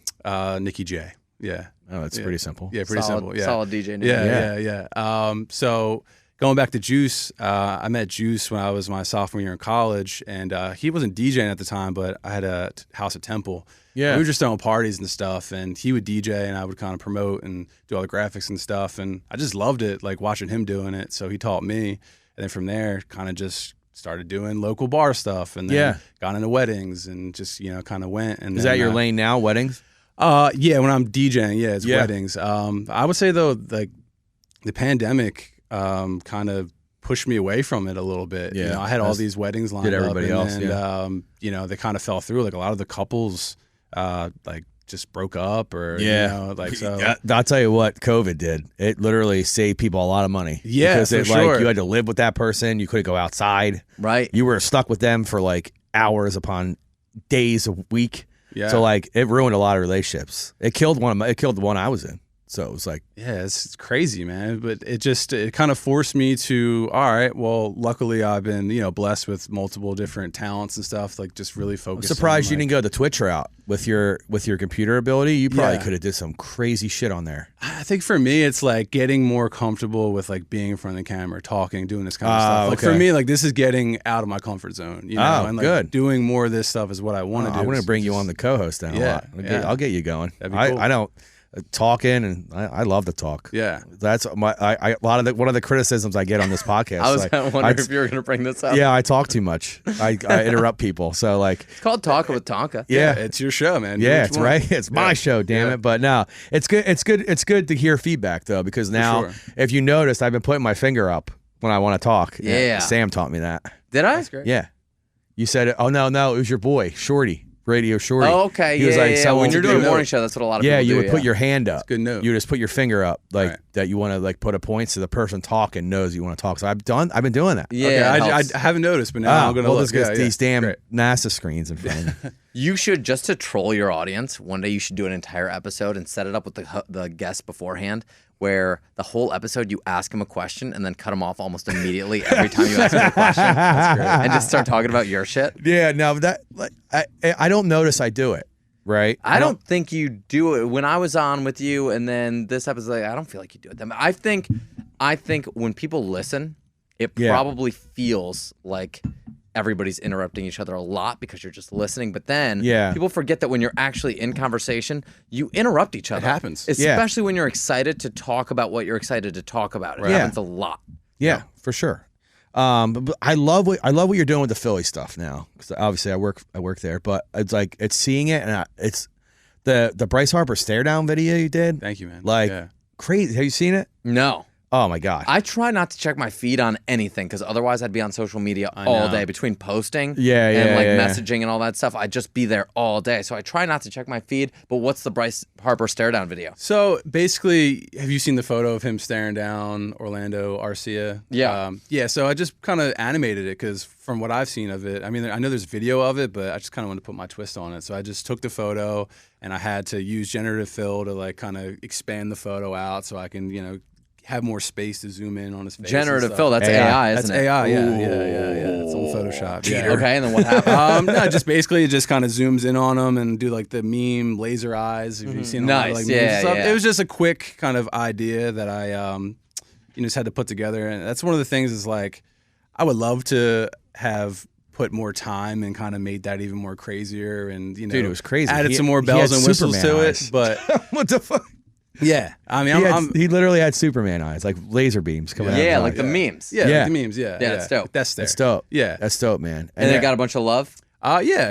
Nikki J. Yeah. Oh, that's pretty simple. Yeah, pretty simple. Yeah. Solid DJ name. Yeah. So going back to Juice, I met Juice when I was my sophomore year in college, and he wasn't DJing at the time, but I had a house at Temple. Yeah. We were just throwing parties and stuff, and he would DJ, and I would kind of promote and do all the graphics and stuff, and I just loved it, like watching him doing it, so he taught me, and then from there, kind of just started doing local bar stuff, and then got into weddings, and just, kind of went. And Is that your lane now, weddings? Yeah, when I'm DJing, it's weddings. I would say, though, like, the pandemic kind of pushed me away from it a little bit. Yeah, I had all these weddings lined up. Did everybody else? And they kind of fell through. Like a lot of the couples, like just broke up, or so. I'll tell you what COVID did. It literally saved people a lot of money. Yeah, because for sure. You had to live with that person. You couldn't go outside. Right. You were stuck with them for like hours upon days a week. Yeah. So like it ruined a lot of relationships. It killed the one I was in. So it was like, yeah, it's crazy, man. But it kind of forced me to, all right, well, luckily I've been, blessed with multiple different talents and stuff, like just really focused. I'm surprised you didn't go the Twitch route with your computer ability. You probably could have did some crazy shit on there. I think for me, it's like getting more comfortable with like being in front of the camera, talking, doing this kind of stuff. Like for me, like this is getting out of my comfort zone, and like good. Doing more of this stuff is what I want to do. I want to bring you on the co-host then a lot. I'll get you going. That'd be cool. I don't. Talking, and I love to talk. Yeah, that's one of the criticisms I get on this podcast. I was wondering if you were going to bring this up. Yeah, I talk too much. I interrupt people. So like, it's called Talking with Tonka. Yeah, it's your show, man. Yeah, it's right. It's my show, damn it. But no, it's good. It's good. It's good to hear feedback though, because now, if you noticed, I've been putting my finger up when I want to talk. Yeah, Sam taught me that. Did I? That's great. Yeah, you said it. Oh no, it was your boy Shorty. Radio Shorty. Oh, okay. He was like, so when you're doing a morning show, that's what a lot of people do. You would put your hand up. That's good note. You just put your finger up, like that you want to like put a point so the person talking knows you want to talk. So I've been doing that. Yeah, okay, I haven't noticed, but now I'm gonna look. These damn NASA screens in front of me. You should, just to troll your audience, one day you should do an entire episode and set it up with the guest beforehand, where the whole episode you ask him a question and then cut him off almost immediately every time you ask him a question. That's great. And just start talking about your shit. Yeah, no, that I don't notice I do it. Right? I don't think you do it. When I was on with you, and then this episode, I don't feel like you do it. I think when people listen, it probably feels like everybody's interrupting each other a lot because you're just listening. But then people forget that when you're actually in conversation, you interrupt each other. It happens. Especially when you're excited to talk about what you're excited to talk about. It happens a lot. Yeah, for sure. But I love what you're doing with the Philly stuff now, because obviously I work there. But it's like it's seeing it, and it's the Bryce Harper stare down video you did. Thank you, man. Like crazy. Have you seen it? No. Oh my God. I try not to check my feed on anything because otherwise I'd be on social media all day between posting and messaging and all that stuff. I'd just be there all day. So I try not to check my feed. But what's the Bryce Harper stare down video? So basically, have you seen the photo of him staring down Orlando Arcia? Yeah. So I just kind of animated it because from what I've seen of it, I mean, I know there's video of it, but I just kind of wanted to put my twist on it. So I just took the photo and I had to use generative fill to like kind of expand the photo out so I can, have more space to zoom in on his face. Generative fill, that's AI, isn't it? That's AI, yeah. It's on Photoshop. Cheater. Okay, and then what happened? No, just basically it just kind of zooms in on him and do like the meme laser eyes. If you've seen a lot of, like, memes and stuff. It was just a quick kind of idea that I just had to put together. And that's one of the things is like, I would love to have put more time and kind of made that even more crazier and, dude, it was crazy. Added some more bells and whistles to it. But what the fuck? Yeah, I mean, he literally had Superman eyes, like laser beams coming out. Yeah, like the memes. Yeah, the memes. Yeah, that's dope. That's dope. Yeah, that's dope, man. And they got a bunch of love.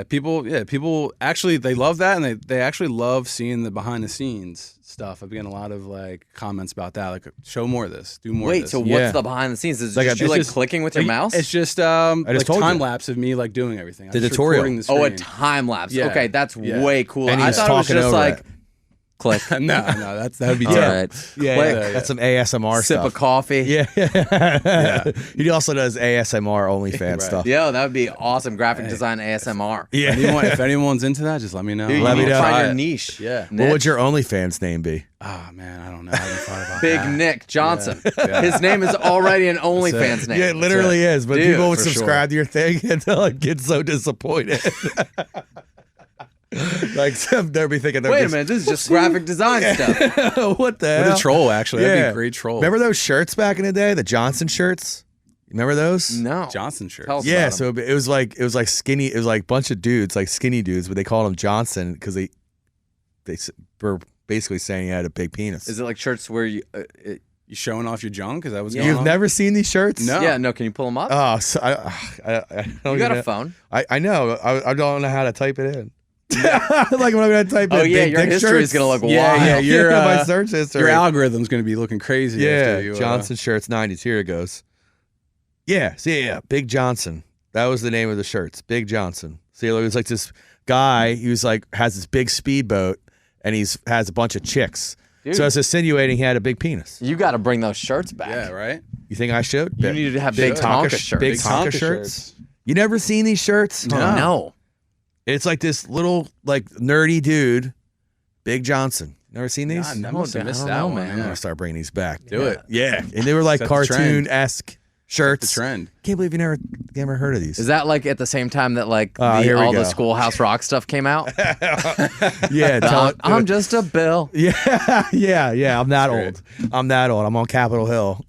People actually they love that, and they actually love seeing the behind the scenes stuff. I've getting a lot of like comments about that, like show more of this, do more. Wait, of this. so what's the behind the scenes? Is it just you clicking with your mouse? It's just like time lapse of me like doing everything. The tutorial. A time lapse. Yeah. Okay, that's way cooler. And I thought it was just like. Click. No, that would be dope. right. Yeah, that's some ASMR Sip stuff. of coffee. Yeah. He also does ASMR OnlyFans stuff. Yo, that would be awesome. Graphic design ASMR. Yeah. If anyone's into that, just let me know. Dude, let me know. Find your niche. Yeah. What would your OnlyFans name be? Oh man, I don't know. I haven't thought about Big that. Nik Johnson. Yeah. His name is already an OnlyFans name. Yeah, it literally is. But Dude, people would subscribe to your thing and they'll like, get so disappointed. Like they'll be thinking, wait a minute, this is just graphic design stuff. What the hell? What a troll, actually. That'd be a great troll. Remember those shirts back in the day, the Johnson shirts? Remember those? No. Johnson shirts. Tell us Yeah, about so it was like skinny. It was like a bunch of dudes, like skinny dudes, but they called him Johnson because they were basically saying he had a big penis. Is it like shirts where you showing off your junk? Is that what's going You've on? never seen these shirts? No. Yeah, no. Can you pull them up? Oh, so I don't you got even a phone? I know. I don't know how to type it in. Like when I'm gonna type in your big dick history is shirts. gonna look wild. Yeah, your my search history. Your algorithm's gonna be looking crazy. Yeah, after you, Johnson shirts 90s. Here it goes. Yeah, see, yeah, Big Johnson. That was the name of the shirts. Big Johnson. See, it was like this guy. He was like has this big speedboat, and has a bunch of chicks. Dude. So it's insinuating he had a big penis. You got to bring those shirts back. Yeah, right. You think I should? You need to have big Tonka shirts. Big Tonka shirts. You never seen these shirts? No. It's like this little like nerdy dude, Big Johnson. Never seen these? I must have missed that one, man. I'm gonna start bringing these back. Do it. Yeah, and they were like cartoon-esque shirts. The trend. Can't believe you never heard of these. Is that like at the same time that like here we all go. the Schoolhouse Rock stuff came out? Yeah, I'm just a Bill. Yeah. I'm that old. I'm on Capitol Hill.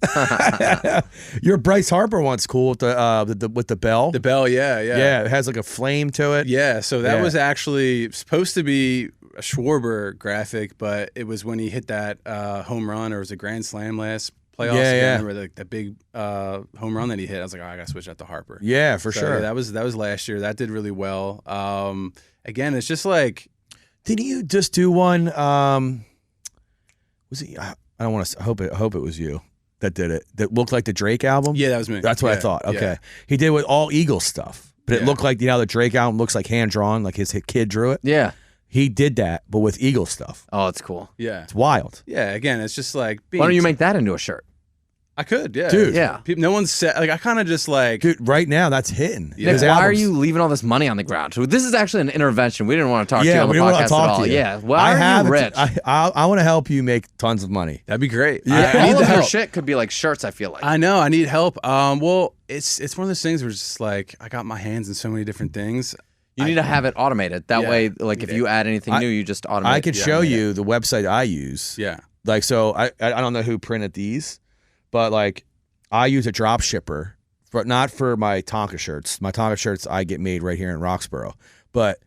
Your Bryce Harper one's cool with the bell. The bell, yeah. Yeah, it has like a flame to it. Yeah, so that was actually supposed to be a Schwarber graphic, but it was when he hit that home run, or it was a grand slam last playoffs. Yeah. I remember the big home run that he hit. I was like, I gotta switch that to Harper. Yeah, for sure. Yeah, that was last year. That did really well. Again, it's just like, didn't you just do one? Was it? I don't want to. I hope it was you that did it. That looked like the Drake album. Yeah, that was me. That's what I thought. Okay, he did with all Eagles stuff, but it looked like the Drake album looks like hand drawn, like his kid drew it. Yeah. He did that, but with Eagles stuff. Oh, it's cool. Yeah. It's wild. Yeah, again, it's just like Why don't you make that into a shirt? I could, yeah. Dude. Yeah. No one's said, like, I kind of just like. Dude, right now, that's hitting. Yeah. Nick, why are you leaving all this money on the ground? This is actually an intervention. We didn't want to talk to you on the podcast at all. Yeah. Why are you rich? I want to help you make tons of money. That'd be great. Yeah. All of your shit could be like shirts, I feel like. I know. I need help. Well, it's one of those things where it's just like, I got my hands in so many different things. You need to have it automated. That way, like, if you add anything new, you just automate it. I could show you the website I use. Yeah. Like, so I don't know who printed these, but like, I use a drop shipper, but not for my Tonka shirts. My Tonka shirts I get made right here in Roxborough. But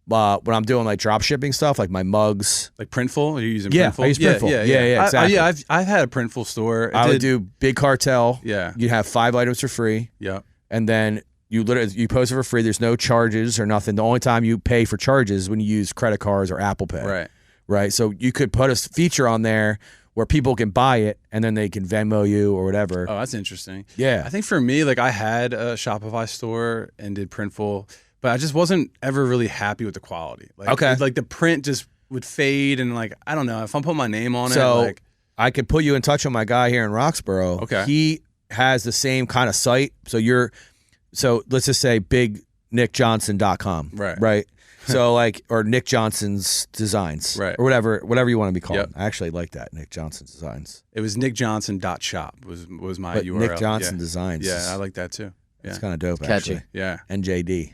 when I'm doing like drop shipping stuff, like my mugs, like Printful, are you using Printful? I use Printful. Yeah, exactly. I've had a Printful store. I would do Big Cartel. Yeah, you have 5 items for free. Yeah, and then you post it for free. There's no charges or nothing. The only time you pay for charges is when you use credit cards or Apple Pay. Right. So you could put a feature on there where people can buy it and then they can Venmo you or whatever. Oh, that's interesting. Yeah. I think for me, like, I had a Shopify store and did Printful, but I just wasn't ever really happy with the quality. Like, like the print just would fade, and like, I don't know, if I'm putting my name on it, like, I could put you in touch with my guy here in Roxborough. Okay. He has the same kind of site. So let's just say bignikjohnson.com. Right. So like, or Nik Johnson's Designs, or whatever you want to be called. Yep. I actually like that, Nik Johnson's Designs. It was nickjohnson.shop was my URL. Nik Johnson Designs. Yeah, I like that too. Yeah. It's kind of dope, catchy. Actually. Yeah. NJD.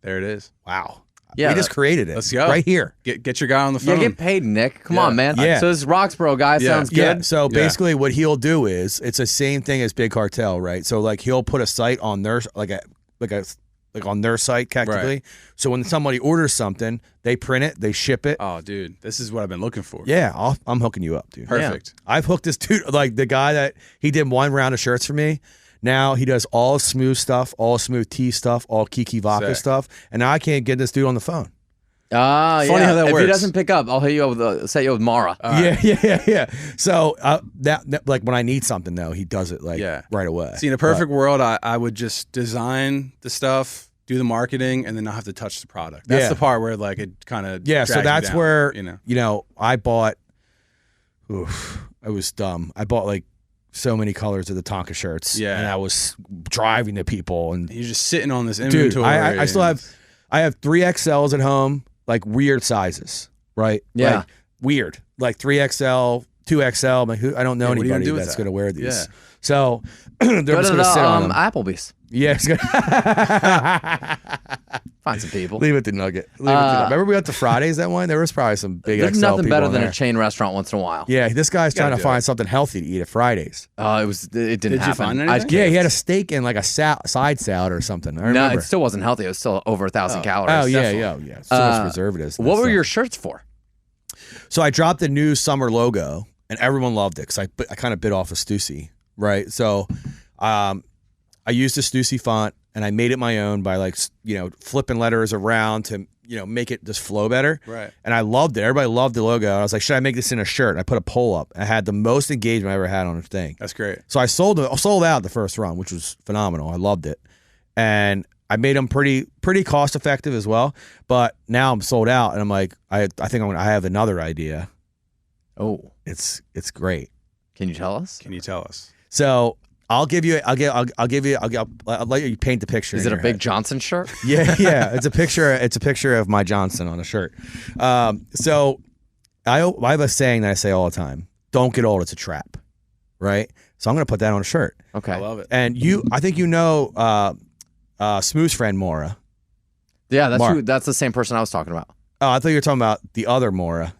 There it is. Wow. Yeah, we just created it. Let's go. Right here. Get your guy on the phone. Yeah, get paid, Nick. Come on, man. Yeah. So this Roxborough guy sounds good. Yeah. So basically what he'll do is, it's the same thing as Big Cartel, right? So like, he'll put a site on their, like on their site, technically. So when somebody orders something, they print it, they ship it. Oh, dude, this is what I've been looking for. Yeah, I'm hooking you up, dude. Perfect. Yeah. I've hooked this dude, like the guy that he did 1 round of shirts for me. Now he does all smooth stuff, all smooth tea stuff, all Kiki Vodka stuff, and now I can't get this dude on the phone. Funny how that works. If he doesn't pick up, I'll hit you up with set you up with Mara. Yeah. So that like, when I need something though, he does it like right away. See, in a perfect world, I would just design the stuff, do the marketing, and then not have to touch the product. That's the part where like it kind of so that's down, where I bought. I was dumb. I bought like so many colors of the Tonka shirts. Yeah, and I was driving to people, and you're just sitting on this inventory. Dude, I still have 3XLs at home. Like weird sizes, right? Yeah, like, weird. Like 3XL, 2XL. I'm like, I don't know anybody that's going to wear these. Yeah. So they're just going to sit on them. Applebee's. Yeah, it's find some people. Leave it to Nugget. Remember we went to Fridays that one? There was probably some big XL people. There's nothing better than a chain restaurant once in a while. Yeah, this guy's trying to find something healthy to eat at Fridays. It didn't happen. You find anything? Yeah, he had a steak and like a side salad or something. No, it still wasn't healthy. It was still over 1,000 calories. Oh yeah. So much preservatives. What were your shirts for? So I dropped the new summer logo, and everyone loved it because I kind of bit off a Stussy, right? So I used a Stussy font, and I made it my own by like, flipping letters around to, make it just flow better. Right. And I loved it. Everybody loved the logo. I was like, should I make this in a shirt? And I put a poll up. I had the most engagement I ever had on a thing. That's great. So I sold out the first run, which was phenomenal. I loved it. And I made them pretty cost effective as well. But now I'm sold out, and I'm like, I think I have another idea. Oh, it's great. Can you tell us? So I'll let you paint the picture. Is it a Big Johnson shirt? Yeah. It's a picture of my Johnson on a shirt. So I have a saying that I say all the time: "Don't get old, it's a trap." Right. So I'm gonna put that on a shirt. Okay. I love it. And I think Smooth's friend Maura. Yeah, that's the same person I was talking about. Oh, I thought you were talking about the other Maura.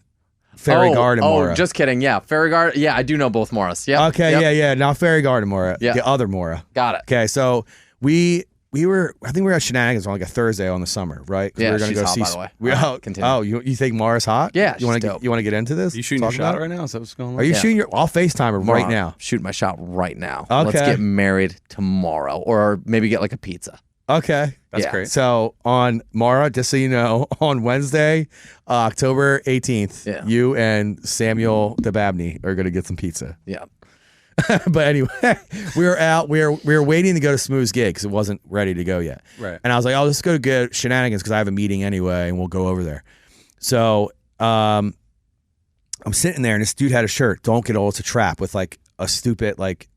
Fairy Garden Maura. Oh, just kidding. Yeah, Fairy Garden. Yeah, I do know both Mauras. Yeah. Okay. Yeah. Not Fairy Garden Maura. Yeah. The other Maura. Got it. Okay. So we were. I think we were at Shenanigans on like a Thursday on the summer, right? Yeah. We were gonna she's go hot, see. by the way. You think Maura's hot? Yeah. You want to get into this? You shooting your shot right now? Is that what's going on? Are you shooting your? I'll FaceTime her right now. Shoot my shot right now. Okay. Let's get married tomorrow, or maybe get like a pizza. Okay. That's great. So on Maura, just so you know, on Wednesday, October 18th, you and Samuel Dababney are going to get some pizza. Yeah. But anyway, we were out. We were waiting to go to Smooth's gig because it wasn't ready to go yet. Right. And I was like, let's go to get Shenanigans because I have a meeting anyway, and we'll go over there. So I'm sitting there, and this dude had a shirt, "Don't get old, it's a trap," with like a stupid like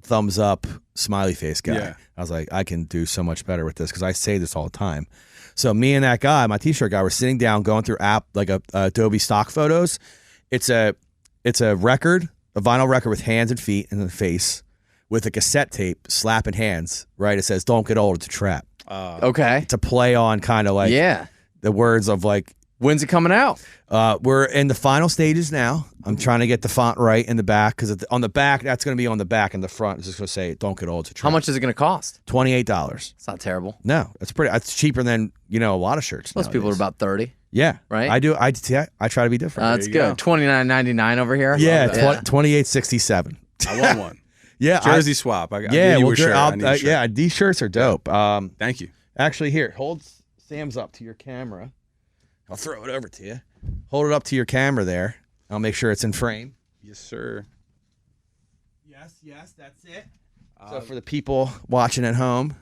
thumbs up smiley face guy. Yeah. I was like, I can do so much better with this because I say this all the time. So me and that guy, my t-shirt guy, were sitting down going through Adobe stock photos. It's a record, a vinyl record with hands and feet and the face with a cassette tape slapping hands, right? It says, "Don't get old, it's a trap." Okay. It's a play on kind of like the words of like. When's it coming out? We're in the final stages now. I'm trying to get the font right in the back because on the back, that's going to be on the back, and the front is just going to say, "Don't get old, it's a trap." How much is it going to cost? $28. It's not terrible. No, it's cheaper than a lot of shirts. Most people are about 30. Yeah, right. I try to be different. That's good. $29.99 over here. Yeah, $28.67. I want one. Yeah, jersey swap. I need you a shirt. Yeah, these shirts are dope. Thank you. Actually, here, hold Sam's up to your camera. I'll throw it over to you. Hold it up to your camera there. I'll make sure it's in frame. Yes, sir. Yes, that's it. So for the people watching at home,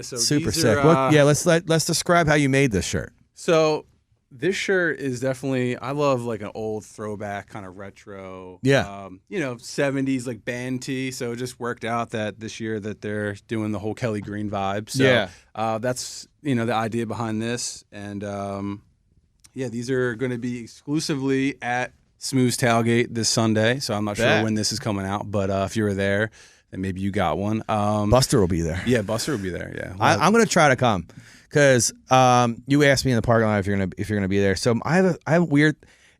so super sick. Let's describe how you made this shirt. So this shirt is definitely, I love like an old throwback kind of retro. Yeah. 70s like band tee. So it just worked out that this year that they're doing the whole Kelly Green vibe. So that's the idea behind this. And these are going to be exclusively at Smooth's Tailgate this Sunday. So I'm not sure when this is coming out, but if you were there, then maybe you got one. Buster will be there. Yeah, Buster will be there. Yeah, I'm going to try to come because you asked me in the parking lot if you're gonna be there. So I have a weird.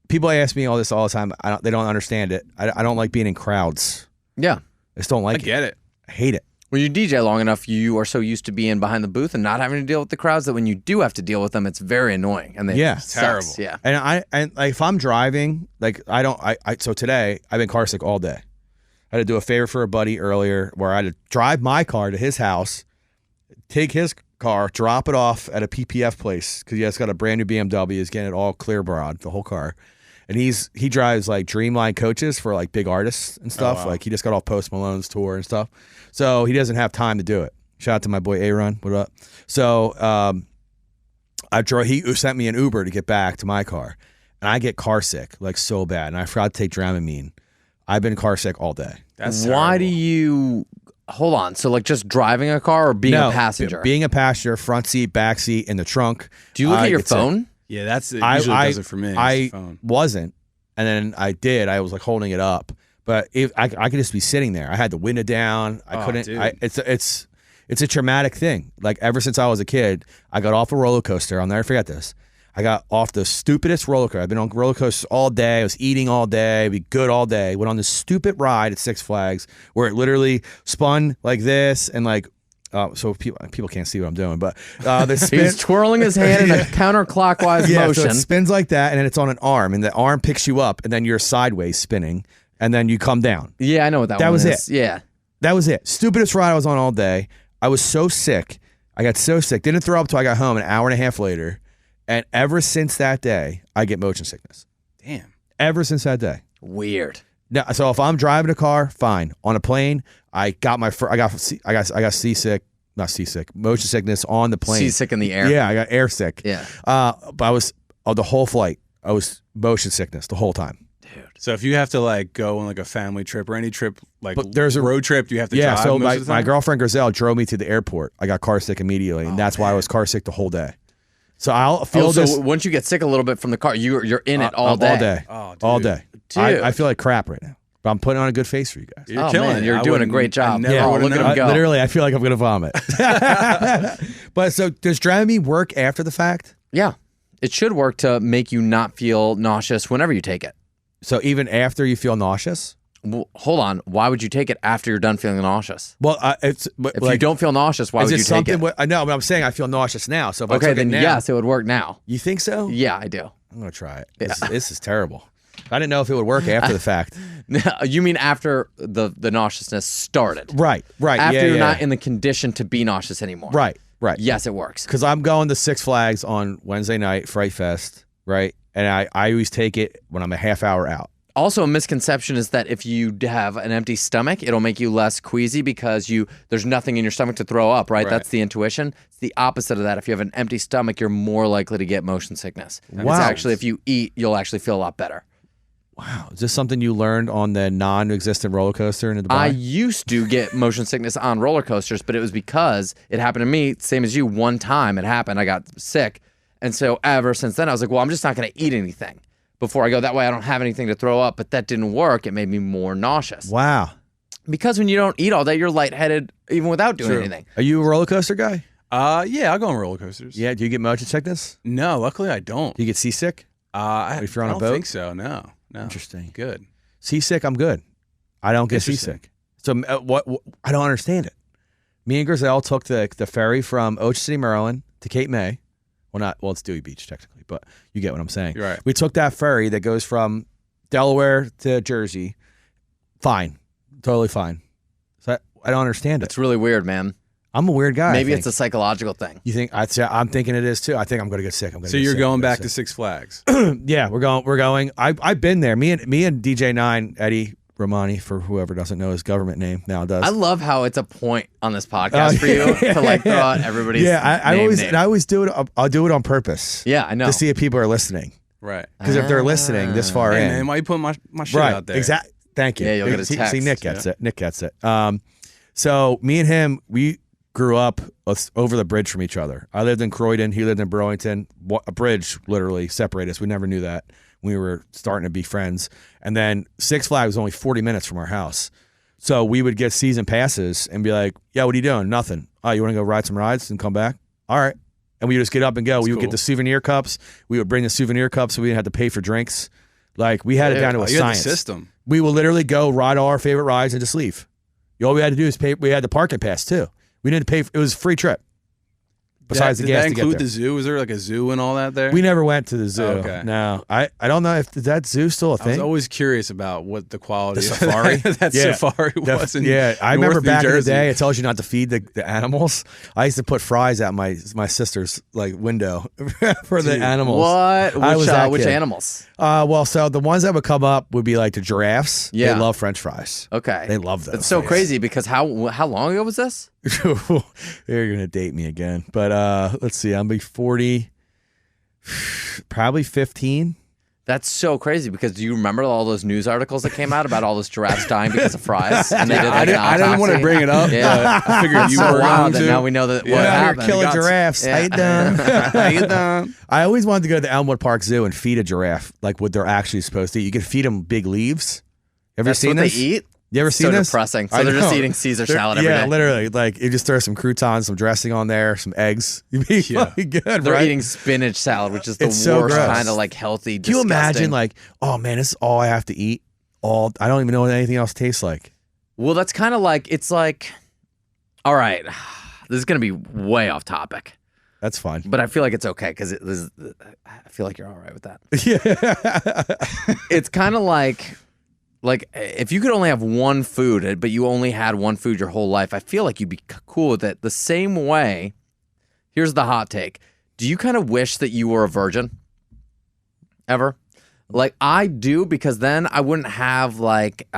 People ask me all this all the time. They don't understand it. I don't like being in crowds. Yeah, I just don't like it. I get it. I hate it. When you DJ long enough, you are so used to being behind the booth and not having to deal with the crowds that when you do have to deal with them, it's very annoying. And it's terrible. Yeah. And if I'm driving, like so today I've been car sick all day. I had to do a favor for a buddy earlier where I had to drive my car to his house, take his car, drop it off at a PPF place because he's got a brand new BMW. He's getting it all clear broad, the whole car. And he drives like Dreamline coaches for like big artists and stuff. Wow. Like he just got off Post Malone's tour and stuff. So he doesn't have time to do it. Shout out to my boy Aaron. What up? So he sent me an Uber to get back to my car. And I get car sick like so bad. And I forgot to take Dramamine. I've been car sick all day. That's Why terrible. do you hold on? So like just driving a car or being a passenger? Being a passenger, front seat, back seat, in the trunk. Do you look at your phone? Yeah, that's it. Usually does it for me. I phone. wasn't, and then I did. I was like holding it up, but I could just be sitting there. I had the window down. I couldn't. Dude. It's a traumatic thing. Like ever since I was a kid, I got off a roller coaster. I'll never forget this. I got off the stupidest roller coaster. I've been on roller coasters all day. I was eating all day. Be good all day. Went on this stupid ride at Six Flags where it literally spun like this and like. So people can't see what I'm doing, but he's twirling his hand in a counterclockwise motion. So it spins like that, and then it's on an arm, and the arm picks you up, and then you're sideways spinning, and then you come down. Yeah, I know what that was is. It. Yeah, that was it. Stupidest ride I was on all day. I was so sick. I got so sick. Didn't throw up until I got home an hour and a half later, and ever since that day, I get motion sickness. Damn. Ever since that day. Weird. Now, so if I'm driving a car, fine. On a plane, I got seasick, not seasick, motion sickness on the plane. Seasick in the air. Yeah, I got air sick. Yeah. But I was the whole flight. I was motion sickness the whole time. Dude. So if you have to like go on like a family trip or any trip, like but there's a road trip, you have to drive. So most of the my time? girlfriend Griselle drove me to the airport. I got car sick immediately, and that's why I was car sick the whole day. So I'll feel this. So once you get sick a little bit from the car, you're in it all day. All day. Oh, dude. All day. Dude. I feel like crap right now. But I'm putting on a good face for you guys. You're killing man, it. you're doing a great job. Look at him go. Literally, I feel like I'm going to vomit. But so does Dramamine work after the fact? Yeah. It should work to make you not feel nauseous whenever you take it. So even after you feel nauseous? Well, hold on. Why would you take it after you're done feeling nauseous? Well, if you don't feel nauseous, why would you take it? I know, but I'm saying I feel nauseous now. So if I okay, took then it now, yes, it would work now. You think so? Yeah, I do. I'm going to try it. Yeah. This is terrible. I didn't know if it would work after the fact. You mean after the nauseousness started? Right. After you're not in the condition to be nauseous anymore. Right. Yes, it works. Because I'm going to Six Flags on Wednesday night, Fright Fest, right? And I always take it when I'm a half hour out. Also, a misconception is that if you have an empty stomach, it'll make you less queasy because there's nothing in your stomach to throw up, right? That's the intuition. It's the opposite of that. If you have an empty stomach, you're more likely to get motion sickness. Wow. It's actually, if you eat, you'll actually feel a lot better. Wow. Is this something you learned on the non-existent roller coaster in Dubai? I used to get motion sickness on roller coasters, but it was because it happened to me, same as you, one time it happened. I got sick. And so ever since then, I was like, well, I'm just not going to eat anything before I go. That way I don't have anything to throw up. But that didn't work. It made me more nauseous. Wow. Because when you don't eat all day, you're lightheaded even without doing anything. Are you a roller coaster guy? Yeah, I'll go on roller coasters. Yeah. Do you get motion sickness? No, luckily I don't. Do you get seasick? If you're on a boat? I don't think so. No. Interesting. Good. Seasick, I'm good. I don't get seasick. So what? I don't understand it. Me and Griselle took the ferry from Ocean City, Maryland to Cape May. Well, it's Dewey Beach technically, but you get what I'm saying. Right. We took that ferry that goes from Delaware to Jersey. Fine. Totally fine. So I don't understand it. It's really weird, man. I'm a weird guy. Maybe it's a psychological thing. You think? I'm thinking it is too. I think I'm going to get sick. So you're going back to Six Flags? Yeah, we're going. I've been there. Me and DJ 9 Eddie Romani, for whoever doesn't know his government name now does. I love how it's a point on this podcast for you to like throw out everybody's name. I always do it. I'll do it on purpose. Yeah, I know. To see if people are listening. Right. Because if they're listening this far in, man, why you putting my shit out there? Exactly. Thank you. Yeah, you'll get a text. See, Nick gets it. Nick gets it. So me and him, we grew up over the bridge from each other. I lived in Croydon. He lived in Burlington. A bridge literally separated us. We never knew that when we were starting to be friends. And then Six Flags was only 40 minutes from our house. So we would get season passes and be like, yeah, what are you doing? Nothing. Oh, you want to go ride some rides and come back? All right. And we would just get up and go. We would get the souvenir cups. We would bring the souvenir cups so we didn't have to pay for drinks. Like, we had it down to a science. Had the system. We would literally go ride all our favorite rides and just leave. All we had to do is pay. We had the parking pass too. We didn't pay. It was a free trip. Besides the gas to get there. Did that include the zoo? Was there like a zoo and all that there? We never went to the zoo. Oh, okay. No. I don't know if that zoo's still a thing. I was always curious about what the quality of safari safari was. I remember back in the day, it tells you not to feed the animals. I used to put fries at my sister's window for the animals. What? Which animals? So the ones that would come up would be like the giraffes. Yeah. They love French fries. Okay. They love those. It's so crazy because how long ago was this? They're gonna date me again, but let's see. I'm be 40, probably 15. That's so crazy because do you remember all those news articles that came out about all those giraffes dying because of fries? And they did I didn't want to bring it up. Yeah, I figured you were wild. going to. Now we know that what happened. Killing giraffes. Yeah. How you doing? I always wanted to go to the Elmwood Park Zoo and feed a giraffe like what they're actually supposed to eat. You can feed them big leaves. Ever That's seen what this? they eat? You ever seen this? So depressing. So they're just eating Caesar salad every day. Yeah, literally. Like, you just throw some croutons, some dressing on there, some eggs. You'd be fucking good, They're right? eating spinach salad, which is the so worst gross. kind of like healthy, Can you imagine like, oh man, this is all I have to eat? I don't even know what anything else tastes like. Well, that's kind of like, it's like, all right, this is going to be way off topic. That's fine. But I feel like it's okay because I feel like you're all right with that. Yeah. It's kind of like if you could only have one food, but you only had one food your whole life, I feel like you'd be cool with it. The same way, here's the hot take. Do you kind of wish that you were a virgin? Ever? Like, I do, because then I wouldn't have like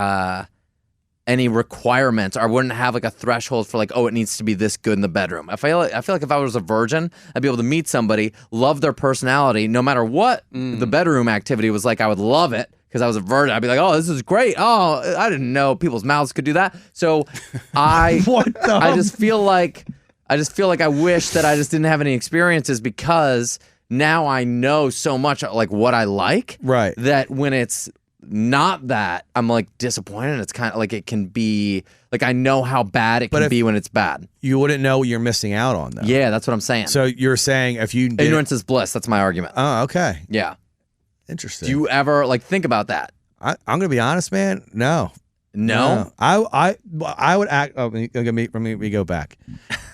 any requirements, or I wouldn't have like a threshold for like, oh, it needs to be this good in the bedroom. I feel like if I was a virgin, I'd be able to meet somebody, love their personality, no matter what the bedroom activity was like, I would love it. Because I was a virgin, I'd be like, "Oh, this is great! Oh, I didn't know people's mouths could do that." So, I just feel like I wish that I just didn't have any experiences, because now I know so much like what I like, right? That when it's not that, I'm like disappointed. It's kind of like it can be like I know how bad it can be when it's bad. You wouldn't know what you're missing out on, though. Yeah, that's what I'm saying. So you're saying if you ignorance is bliss. That's my argument. Oh, okay. Yeah. Interesting. Do you ever like think about that? I'm gonna be honest, man. No. I would act. Oh, let me go back.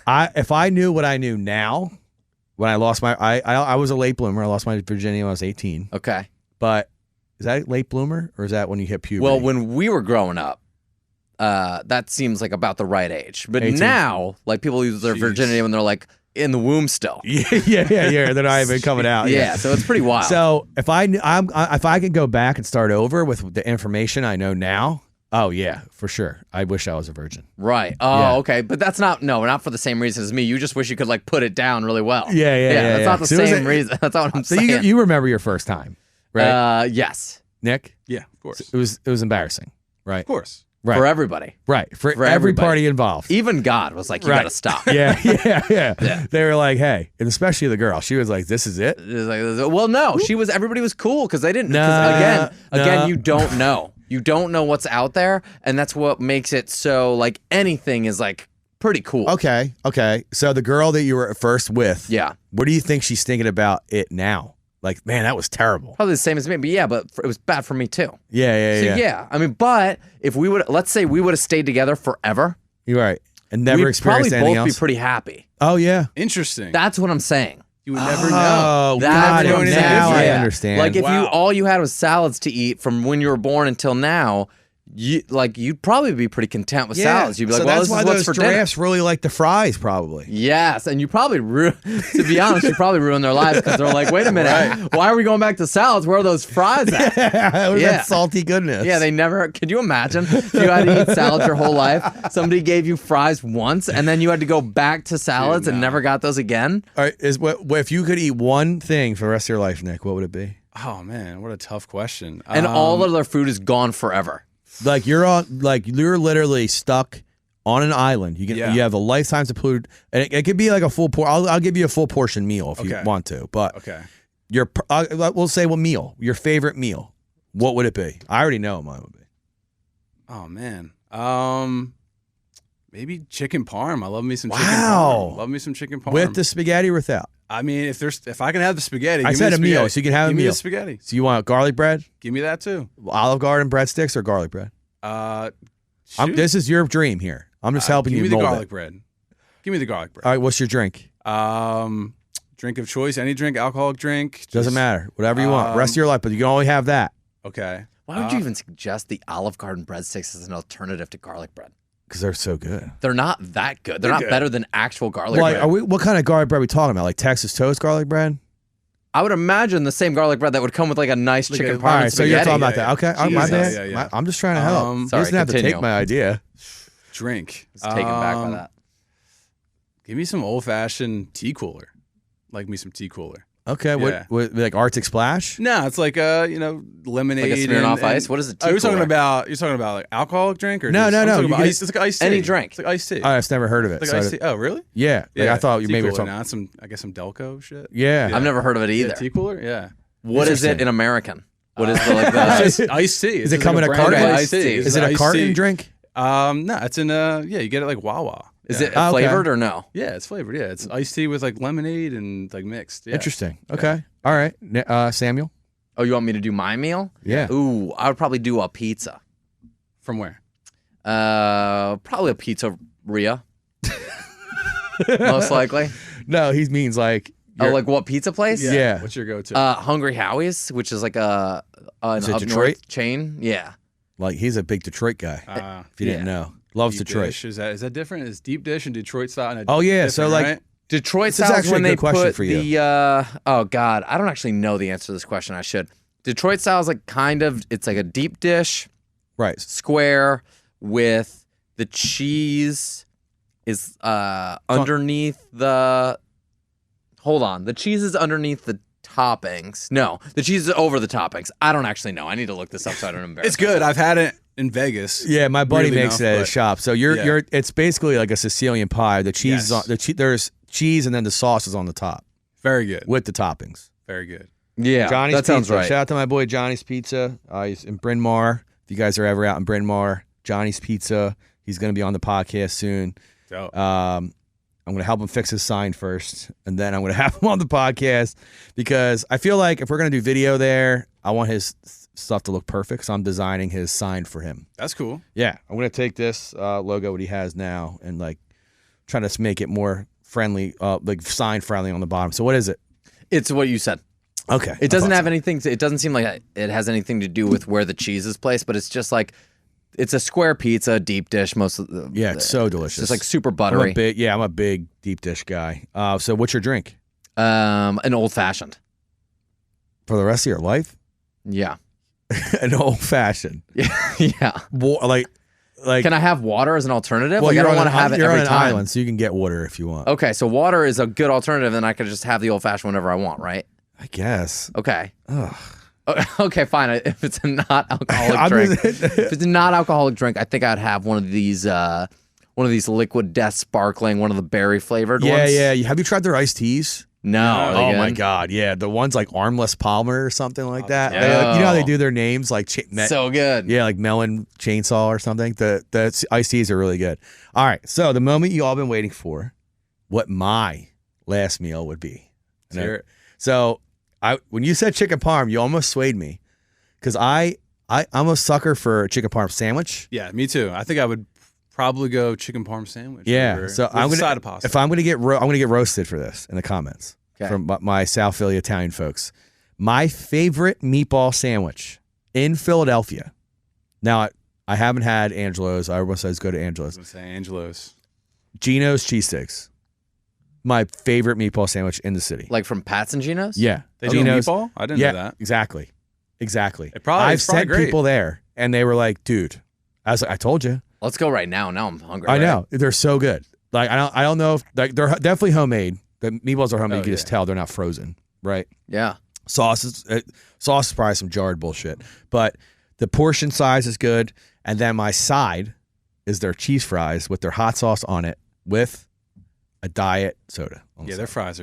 If I knew what I knew now, when I lost my, I was a late bloomer. I lost my virginity when I was 18. Okay. But is that late bloomer, or is that when you hit puberty? Well, when we were growing up, that seems like about the right age. But 18. Now, like, people lose their virginity when they're like in the womb still. Yeah. They're not even coming out. Yeah, so it's pretty wild. So if I could go back and start over with the information I know now, oh yeah, for sure. I wish I was a virgin. Right. Oh, okay. But that's not for the same reason as me. You just wish you could like put it down really well. Yeah. Yeah. That's not the same reason. That's not what I'm saying. You remember your first time, right? Yes. Nick? Yeah, of course. It was embarrassing, right? Of course. Right. For everybody. Right. For every party involved. Even God was like, you gotta stop. Yeah. They were like, hey, and especially the girl. She was like, this is it? Well, no, everybody was cool because they didn't. Again, you don't know. You don't know what's out there, and that's what makes it so like anything is like pretty cool. Okay. So the girl that you were first with, yeah. What do you think she's thinking about it now? Like, man, that was terrible. Probably the same as me, but it was bad for me too. Yeah. I mean, but if we would, let's say we would have stayed together forever. You're right. And never experienced anything else. We'd probably both be pretty happy. Oh, yeah. Interesting. That's what I'm saying. You would never know. Oh, God. Now I understand. Like if all you had was salads to eat from when you were born until now, you'd probably be pretty content with salads. You'd be like, so well, that's this why is what's those for dinner. giraffes really like the fries, probably. Yes, and you probably, to be honest, you probably ruined their lives because they're like, wait a minute, why are we going back to salads? Where are those fries at? That salty goodness. Yeah, they never, could you imagine if you had to eat salads your whole life? Somebody gave you fries once, and then you had to go back to salads and never got those again? All right, if you could eat one thing for the rest of your life, Nick, what would it be? Oh, man, what a tough question. And all of their food is gone forever. Like you're literally stuck on an island. You have a lifetime to food, and it could be like a full I'll give you a full portion meal if you want to. But we'll say what meal, your favorite meal. What would it be? I already know what mine would be. Oh man, maybe chicken parm. I love me some chicken parm. Love me some chicken parm with the spaghetti or without. I mean, if I can have the spaghetti, I said a meal, so you can have a meal. Give me the spaghetti. So you want garlic bread? Give me that too. Olive Garden breadsticks or garlic bread? This is your dream here. I'm just helping you. Give me the garlic bread. Give me the garlic bread. All right, what's your drink? Drink of choice, any drink, alcoholic drink. Doesn't matter. Whatever you want. Rest of your life, but you can only have that. Okay. Why would you even suggest the Olive Garden breadsticks as an alternative to garlic bread? Because they're so good. They're not that good. They're not better than actual garlic bread. What kind of garlic bread are we talking about? Like Texas toast garlic bread? I would imagine the same garlic bread that would come with like a nice chicken parm. All right, so you're talking about that. Okay, my bad. Yeah. I'm just trying to help. Sorry, he doesn't have to take my idea. Drink. I was taken back by that. Give me some old-fashioned tea cooler. Like me some tea cooler. Okay, what like Arctic Splash? No, it's like lemonade. Like a Smirnoff Ice? What is a tea cooler? You're talking about like alcoholic drink or no. It's like iced tea. Any drink. It's like iced tea. I've never heard of it. It's like iced tea. Oh, really? Yeah. I thought you maybe were talking. Now some Delco shit. Yeah. I've never heard of it either. Yeah, tea cooler? Yeah. What is it in American? What is the iced tea? Is it coming in a carton? Iced tea. Is it a carton drink? No, it's in you get it like Wawa. Is it flavored or no? Yeah, it's flavored. Yeah, it's iced tea with like lemonade and like mixed. Yeah. Interesting. Okay. All right. Samuel? Oh, you want me to do my meal? Yeah. Ooh, I would probably do a pizza. From where? Probably a pizzeria. Most likely. No, he means like. Like what pizza place? Yeah. What's your go-to? Hungry Howie's, which is like an Detroit chain. Yeah. Like he's a big Detroit guy. If you didn't know. Loves deep Detroit. Dish. Is that different? Is deep dish and Detroit style? Oh yeah, so like right? Detroit style is when they put the oh god, I don't actually know the answer to this question. I should. Detroit style is like it's like a deep dish, right? Square with the cheese is underneath the. Hold on, the cheese is underneath the toppings. No, the cheese is over the toppings. I don't actually know. I need to look this up so I don't embarrass It's good. I've had it in Vegas. Yeah, my buddy makes it at his shop. So it's basically like a Sicilian pie. The cheese is on there's cheese and then the sauce is on the top. Very good. With the toppings. Very good. Yeah, Johnny's that sounds Pizza. right. Shout out to my boy Johnny's Pizza. He's in Bryn Mawr. If you guys are ever out in Bryn Mawr, Johnny's Pizza. He's going to be on the podcast soon. I'm going to help him fix his sign first, and then I'm going to have him on the podcast because I feel like if we're going to do video there, I want his stuff to look perfect, so I'm designing his sign for him. That's cool. Yeah, I'm going to take this logo, what he has now, and like try to make it more friendly, like sign friendly on the bottom. So what is it? It's what you said. Okay. It doesn't have anything. It doesn't seem like it has anything to do with where the cheese is placed, but it's just like. It's a square pizza, deep dish. It's so delicious. It's like super buttery. I'm a big deep dish guy. So what's your drink? An old fashioned. For the rest of your life? Yeah. An old fashioned. Yeah. Like. Can I have water as an alternative? Well, I don't want to have it every time. You're on an island, so you can get water if you want. Okay, so water is a good alternative, and I can just have the old fashioned whenever I want, right? I guess. Okay. Ugh. Okay, fine. If it's a not alcoholic drink, if it's a not alcoholic drink, I think I'd have one of these Liquid Death Sparkling, one of the berry flavored ones. Yeah. Have you tried their iced teas? No. Oh my God, yeah, the ones like Armless Palmer or something like that. You know how they do their names like so good. Yeah, like Melon Chainsaw or something. The iced teas are really good. All right, so the moment you all been waiting for, what my last meal would be. So when you said chicken parm, you almost swayed me because I'm a sucker for a chicken parm sandwich. Yeah, me too. I think I would probably go chicken parm sandwich. Yeah, so I'm gonna side of pasta. If I'm gonna get roasted for this in the comments from my South Philly Italian folks. My favorite meatball sandwich in Philadelphia. Now I haven't had Angelo's. I almost says go to Angelo's. I was gonna say Angelo's. Geno's cheesesteaks. My favorite meatball sandwich in the city. Like from Pat's and Geno's? Yeah, they do meatball. I didn't know that. Exactly. I've sent great. people there, and they were like, "Dude," I was like, "I told you." Let's go right now. Now I'm hungry. I know they're so good. Like I don't know if like they're definitely homemade. The meatballs are homemade. You can just tell they're not frozen, right? Yeah. Sauce is probably some jarred bullshit, but the portion size is good. And then my side is their cheese fries with their hot sauce on it with a diet soda. Yeah, their fries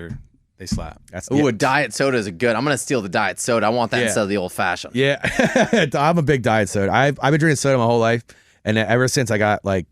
they slap. A diet soda is good. I'm gonna steal the diet soda. I want that instead of the old fashioned. Yeah, I'm a big diet soda. I've been drinking soda my whole life, and ever since I got like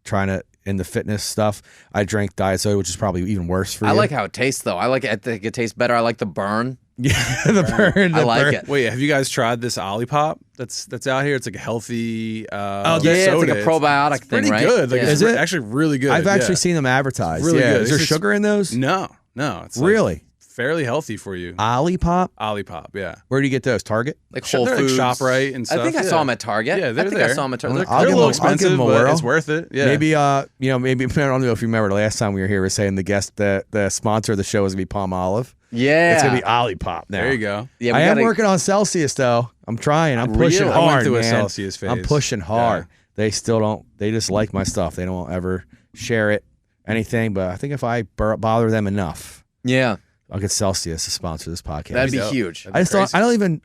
trying to in the fitness stuff, I drank diet soda, which is probably even worse for you. I like how it tastes though. I think it tastes better. I like the burn. Yeah, the burn. I like it. Wait, have you guys tried this Olipop that's out here? It's like a healthy soda. It's like a probiotic thing, right? Pretty good. Like, Is it actually really good? I've actually seen them advertised. Really good. Is there sugar in those? No. It's really like fairly healthy for you. Olipop? Olipop, yeah. Where do you get those? Target? Like Whole Foods, like ShopRite and stuff. I think I saw them at Target. Yeah, they're there. I saw them at Target. They're a little expensive, but it's worth it. Yeah. Maybe maybe I don't know if you remember the last time we were here, we were saying the sponsor of the show was gonna be Palm Olive. Yeah, it's gonna be Olipop now. There you go. Yeah, I am working on Celsius though. I'm trying. I'm pushing hard. I went through man. a Celsius phase. I'm pushing hard. Yeah. They still don't. They just like my stuff. They don't ever share it, anything. But I think if I bother them enough, I'll get Celsius to sponsor this podcast. That'd be huge. I don't even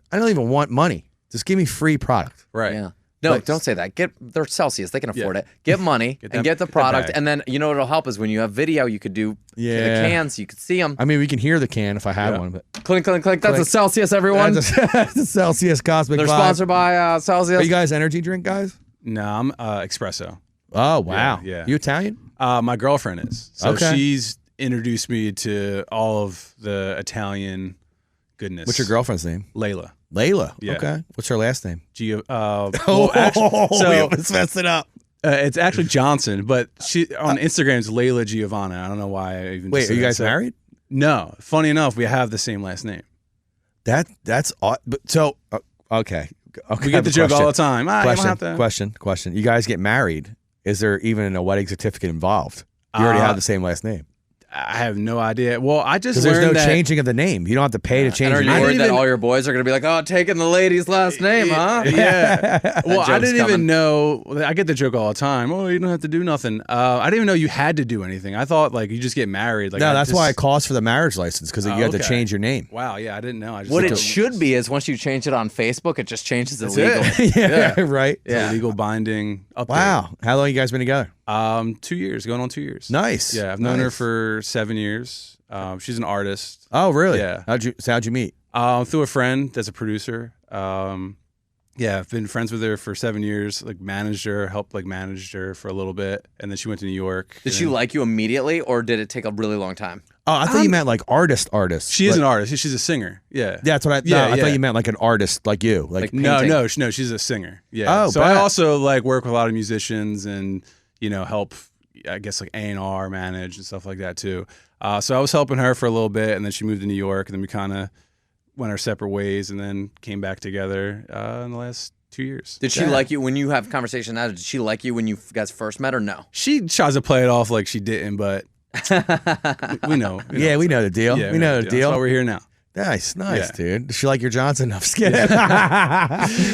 want money. Just give me free product. Right. Yeah. No, don't say that. They're Celsius. They can afford it. Get money and get the product. And then, you know what'll help is when you have video, you could do the cans. You could see them. I mean, we can hear the can if I had one. But clink, clink, clink. That's a Celsius, everyone. That's a Celsius Cosmic They're Vibe. sponsored by Celsius. Are you guys energy drink guys? No, I'm espresso. Oh, wow. Yeah. You Italian? My girlfriend is. So she's introduced me to all of the Italian goodness. What's your girlfriend's name? Layla. Yeah. Okay. What's her last name? Let's mess it up. It's actually Johnson, but she on Instagram is Layla Giovanna. I don't know why I even. Wait, are you guys married? No. Funny enough, we have the same last name. That's odd. But so okay. We get the joke all the time. Question. You guys get married. Is there even a wedding certificate involved? You already have the same last name. I have no idea. Well, I just learned there's no changing of the name. You don't have to pay to change. And are you worried that all your boys are going to be like, "Oh, taking the lady's last name, huh?" Yeah. Well, I didn't even know. I get the joke all the time. Oh, you don't have to do nothing. I didn't even know you had to do anything. I thought like you just get married. Like, no, that's why it costs for the marriage license because you have to change your name. Wow. Yeah, I didn't know. What it should be is once you change it on Facebook, it just changes it legal. Yeah. Right. Yeah. Legal binding. Update. Wow. How long you guys been together? 2 years, going on 2 years. Nice. Yeah, I've known her for 7 years. She's an artist. Oh, really? Yeah. How'd you meet? Through a friend that's a producer. Yeah, I've been friends with her for 7 years. Like managed her for a little bit, and then she went to New York. Did she like you immediately, or did it take a really long time? Oh, I thought you meant like artist. She is an artist. She's a singer. Yeah. That's what I thought you meant like an artist like you. Like no, she's a singer. Yeah. Oh, so I also like work with a lot of musicians and help, I guess, like A&R manage and stuff like that too. So I was helping her for a little bit, and then she moved to New York, and then we kind of went our separate ways, and then came back together in the last 2 years. Did she like you when you have conversation now? Did she like you when you guys first met, or no? She tries to play it off like she didn't, but we know. Yeah, we know the deal. Yeah, we know the deal. That's why we're here now. Nice, dude. Does she like your Johnson? I'm just kidding.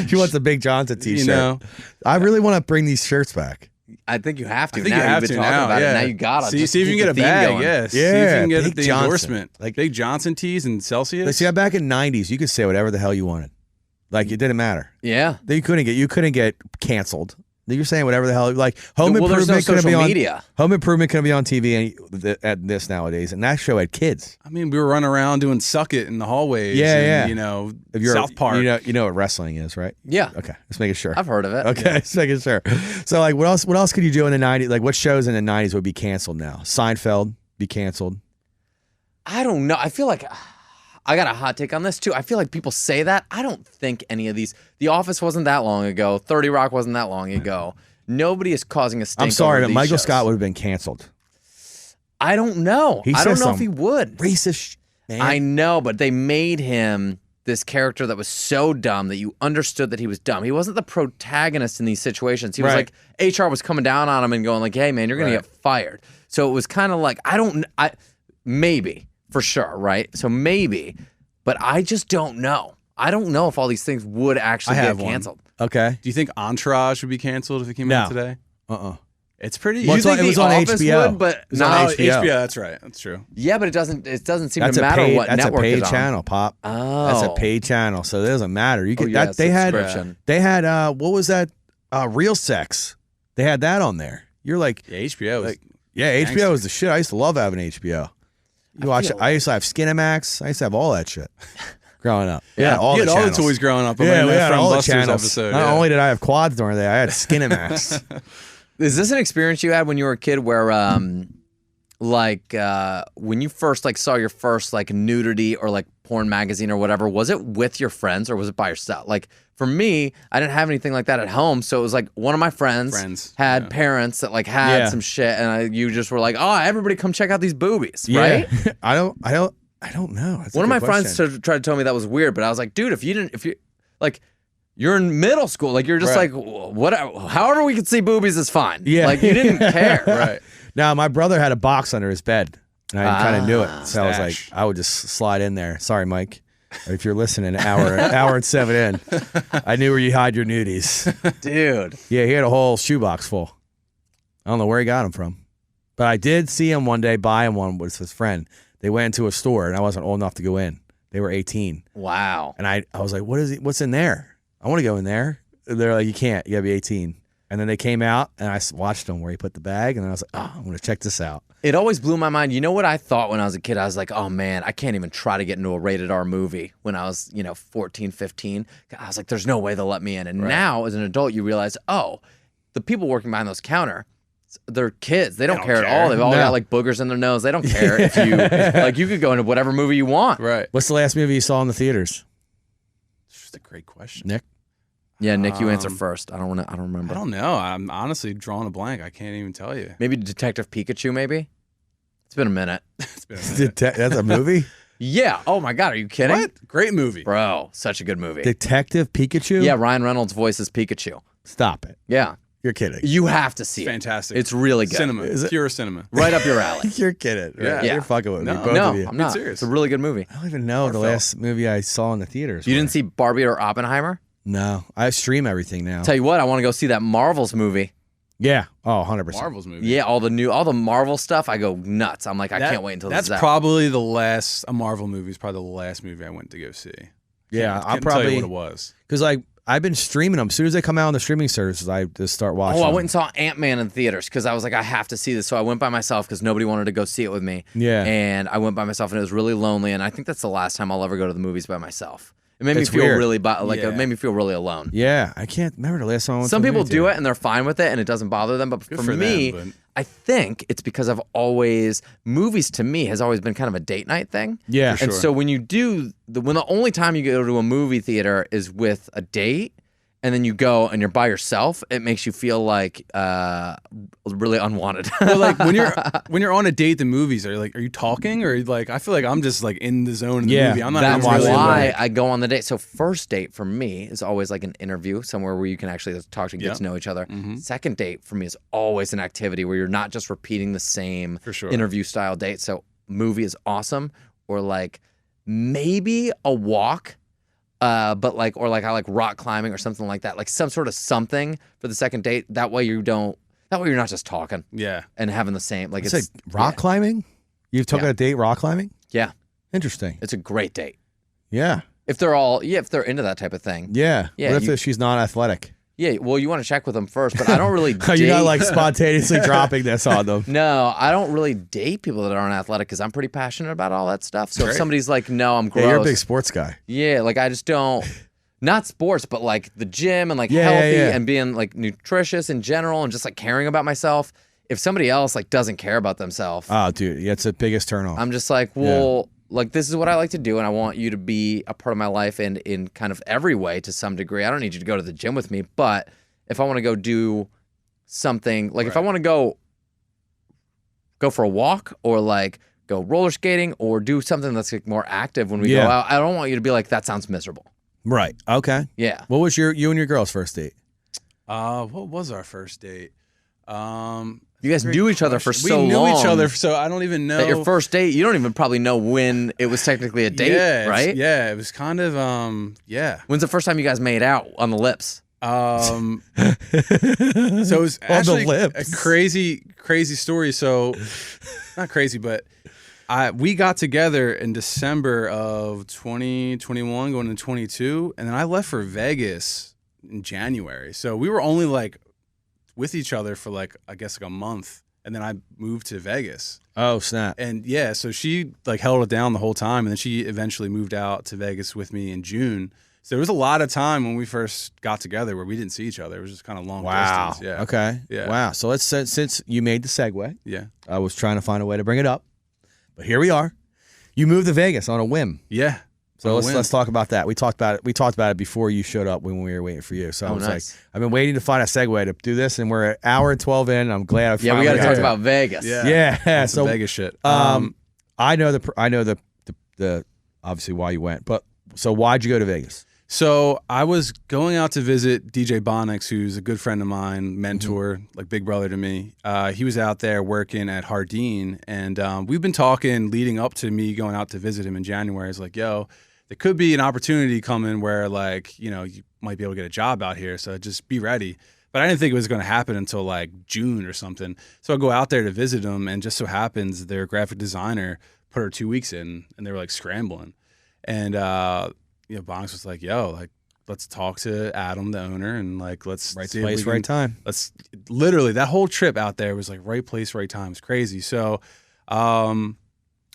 She wants a big Johnson t-shirt. I really want to bring these shirts back. I think you have to. I think now you have you've been to talking now. about Yeah. it. Now you gotta see if you can get a bag. Yes. See if you can get the endorsement. Like Big Johnson tees and Celsius. Like, see, back in the 90s, you could say whatever the hell you wanted. Like, it didn't matter. Yeah. You couldn't get canceled. You're saying whatever the hell. Like, Home Improvement there's no couldn't be on media. Home Improvement couldn't be on TV at this nowadays, and that show had kids. I mean, we were running around doing Suck It in the hallways. Yeah. You know, South Park. You know what wrestling is, right? Yeah. Okay, just making sure. I've heard of it. Okay, just making sure. So, like, what else could you do in the 90s? Like, what shows in the 90s would be canceled now? Seinfeld be canceled. I don't know. I feel like I got a hot take on this too. I feel like people say that. I don't think any of these. The Office wasn't that long ago. 30 Rock wasn't that long ago. Nobody is causing a stink. I'm sorry, over but these Michael shows. Scott would have been canceled. I don't know. I don't know if he would. Racist, man. I know, but they made him this character that was so dumb that you understood that he was dumb. He wasn't the protagonist in these situations. He was like, HR was coming down on him and going like, hey, man, you're going to get fired. So it was kind of like, maybe, for sure, right? So maybe, but I just don't know. I don't know if all these things would actually get canceled. Okay. Do you think Entourage would be canceled if it came out today? It's pretty. Well, You think it was The on Office HBO. would, but It's not on HBO. That's right. That's true. Yeah, but it doesn't seem That's to matter what that's network a paid it's on. channel, Pop. Oh. That's a paid channel, so it doesn't matter. You could yeah, they had what was that? Real Sex. They had that on there. You're like, Yeah, HBO. like HBO was the shit. I used to love having HBO. I used to have Skinamax. I used to have all that shit growing up. Yeah, all you had the all the channels. toys growing up. Yeah, we had from all the Buster's channels. episode. Not only did I have quads during the day, I had Skinamax. Is this an experience you had when you were a kid where, when you first saw your first nudity or porn magazine or whatever, was it with your friends or was it by yourself? Like for me, I didn't have anything like that at home, so it was like one of my friends had parents that had some shit, and you just were like, oh, everybody come check out these boobies, right? I don't know. That's one of my friends tried to tell me that was weird, but I was like, dude, if you you're in middle school, you're just however we could see boobies is fine. Yeah, you didn't care, right? Now my brother had a box under his bed, and I kind of knew it, so I was like, I would just slide in there. Sorry, Mike, if you're listening, hour and 7 in, I knew where you hide your nudies, dude. Yeah, he had a whole shoebox full. I don't know where he got them from, but I did see him one day buying one with his friend. They went into a store, and I wasn't old enough to go in. They were 18. Wow. And I was like, what's in there? I want to go in there. They're like, you can't. You got to be 18. And then they came out, and I watched them where he put the bag, and then I was like, I'm going to check this out. It always blew my mind. You know what I thought when I was a kid? I was like, oh, man, I can't even try to get into a rated R movie when I was, 14, 15. I was like, there's no way they'll let me in. And now, as an adult, you realize, the people working behind those counter, they're kids. They don't care at all. They've all got boogers in their nose. They don't care if you, you could go into whatever movie you want. Right. What's the last movie you saw in the theaters? It's just a great question. Nick? Yeah, Nick, you answer first. I don't remember. I don't know. I'm honestly drawing a blank. I can't even tell you. Maybe Detective Pikachu, maybe? It's been a minute. That's a movie? Yeah. Oh, my God. Are you kidding? What? Great movie. Bro, such a good movie. Detective Pikachu? Yeah, Ryan Reynolds voices Pikachu. Stop it. Yeah. You're kidding. You have to see it. Fantastic. It's really good. Cinema. Pure cinema. Right up your alley. You're kidding. Right? Yeah. You're fucking with me. Both No, of you. I'm not. serious. It's a really good movie. I don't even know the last movie I saw in the theaters. You didn't see Barbie or Oppenheimer? No. I stream everything now. Tell you what, I want to go see that Marvels movie. Yeah. Oh, 100%. Marvel's movie. Yeah, all the Marvel stuff, I go nuts. I'm like, I can't wait until this is out. That's probably the last, a Marvel movie is probably the last movie I went to go see. Yeah, I'll tell you what it was. Because I've been streaming them. As soon as they come out on the streaming services, I just start watching I them. went and saw Ant-Man in theaters because I was like, I have to see this. So I went by myself because nobody wanted to go see it with me. Yeah. And I went by myself and it was really lonely. And I think that's the last time I'll ever go to the movies by myself. It made me feel weird. really it made me feel really alone. Yeah, I can't remember the last time I went Some to a people movie do theater. it and they're fine with it and it doesn't bother them. But for me, them, I think it's because movies to me has always been kind of a date night thing. Yeah, And sure. so when you when the only time you go to a movie theater is with a date, and then you go and you're by yourself, it makes you feel like really unwanted. Well, like when you're on a date, the movies are you talking or I feel like I'm just in the zone in the movie. I'm not. That's really why I go on the date. So first date for me is always like an interview somewhere where you can actually talk and get to know each other. Mm-hmm. Second date for me is always an activity where you're not just repeating the same interview style date. So movie is awesome, or maybe a walk. But I like rock climbing or something like that, like some sort of something for the second date. That way you don't, That way you're not just talking. Yeah. And having the same, like, it's like rock climbing? You've taken a date rock climbing? Yeah. Interesting. It's a great date. Yeah. If they're into that type of thing. Yeah. Yeah. What if she's not athletic? Yeah, well, you want to check with them first, but I don't really date. You're not like spontaneously dropping this on them. No, I don't really date people that aren't athletic because I'm pretty passionate about all that stuff. So if somebody's like, no, I'm gross. Yeah, you're a big sports guy. Yeah, like I just don't, not sports, but like the gym and like healthy and being like nutritious in general and just like caring about myself. If somebody else like doesn't care about themselves. Oh, dude, yeah, it's the biggest turn off. I'm just like, well, like this is what I like to do and I want you to be a part of my life and in kind of every way to some degree. I don't need you to go to the gym with me, but if I want to go do something, like if I want to go for a walk or like go roller skating or do something that's like more active when we go out, I don't want you to be like, that sounds miserable. Right. Okay. Yeah. What was you and your girl's first date? What was our first date? You guys knew each other for so long. We knew each other, so I don't even know. At your first date, you don't even probably know when it was technically a date, right? Yeah, it was kind of, When's the first time you guys made out on the lips? So it was actually a crazy story. So not crazy, but we got together in December of 2021 going into 22, and then I left for Vegas in January. So we were only like with each other for like, I guess like a month, and then I moved to Vegas. Oh, snap. And yeah, so she like held it down the whole time, and then she eventually moved out to Vegas with me in June. So there was a lot of time when we first got together where we didn't see each other. It was just kind of long distance. Yeah. Okay. Yeah. Wow. So let's since you made the segue. Yeah. I was trying to find a way to bring it up, but here we are. You moved to Vegas on a whim. Yeah. So let's talk about that. We talked about it before you showed up when we were waiting for you. So I was like, I've been waiting to find a segue to do this, and we're an hour and 12 in. And I'm glad I finally we got to talk about Vegas. Yeah. So Vegas shit. I know the obviously why you went, but so why'd you go to Vegas? So I was going out to visit DJ Bonix, who's a good friend of mine, mentor, like big brother to me. He was out there working at Hardin, and we've been talking leading up to me going out to visit him in January. It's like, yo, there could be an opportunity coming where like, you might be able to get a job out here. So just be ready. But I didn't think it was going to happen until like June or something. So I go out there to visit him, and just so happens their graphic designer put her 2 weeks in, and they were like scrambling. And Bonix was like, yo, like, let's talk to Adam, the owner, and like, let's right place, right time. Let's literally, that whole trip out there was like right place, right time. It's crazy. So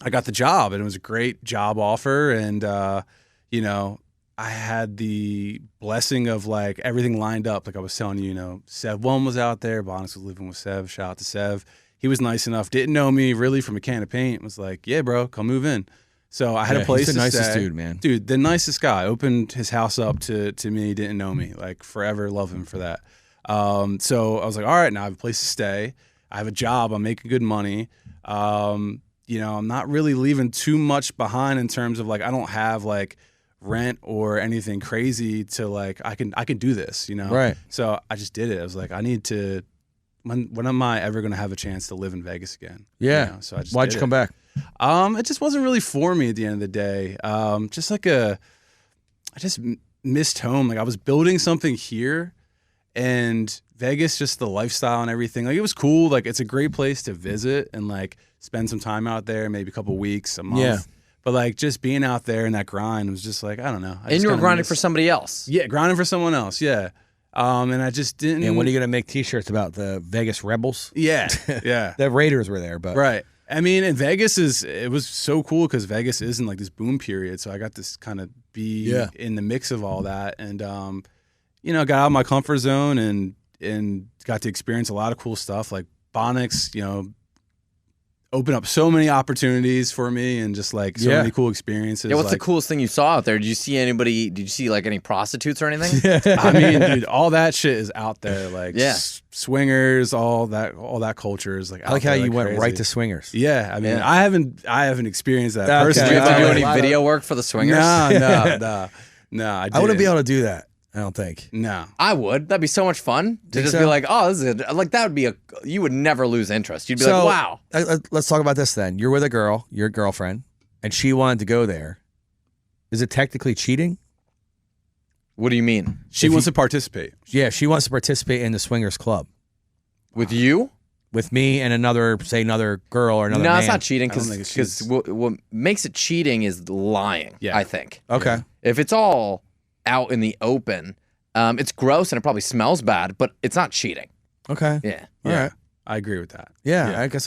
I got the job, and it was a great job offer. And, I had the blessing of like everything lined up. Like I was telling you, Sev 1 was out there. Bonix was living with Sev. Shout out to Sev. He was nice enough, didn't know me really from a can of paint. Was like, yeah, bro, come move in. So I had a place to stay. He's the nicest dude, man. Dude, the nicest guy. Opened his house up to me, didn't know me. Like forever love him for that. So I was like, all right, now I have a place to stay. I have a job. I'm making good money. I'm not really leaving too much behind in terms of like, I don't have like rent or anything crazy to like, I can do this, Right. So I just did it. I was like, I need to, when am I ever going to have a chance to live in Vegas again? Yeah. So I just Why'd you come back? It just wasn't really for me at the end of the day. I just missed home. Like I was building something here, and Vegas, just the lifestyle and everything. Like it was cool. Like it's a great place to visit and like spend some time out there, maybe a couple weeks, a month. Yeah. But like just being out there in that grind was just like, I don't know. And you were grinding for somebody else. Yeah, grinding for someone else. Yeah. And I just didn't. And when are you gonna make T-shirts about the Vegas Rebels? Yeah, yeah. The Raiders were there, but right. I mean, and Vegas it was so cool because Vegas is in like this boom period. So I got to kind of be in the mix of all that, and got out of my comfort zone and got to experience a lot of cool stuff. Like Bonix, opened up so many opportunities for me, and just like so many cool experiences. Yeah, what's the coolest thing you saw out there? Did you see like any prostitutes or anything? I mean, dude, all that shit is out there. Like swingers, all that culture is like out I like how there, you went crazy. right to swingers. Yeah, I mean, I haven't experienced that personally. Did you have to do any video work for the swingers? No, I wouldn't be able to do that. I don't think. No. I would. That'd be so much fun to just be like, oh, this is like that would be you would never lose interest. You'd be like, wow. Let's talk about this then. You're with a girl, your girlfriend, and she wanted to go there. Is it technically cheating? What do you mean? She wants to participate. Yeah, she wants to participate in the swingers club. With you? With me and another girl or another man. No, it's not cheating because what makes it cheating is lying, I think. Okay. If it's all out in the open, it's gross and it probably smells bad, but it's not cheating. Okay. Yeah. All right. I agree with that. Yeah. I guess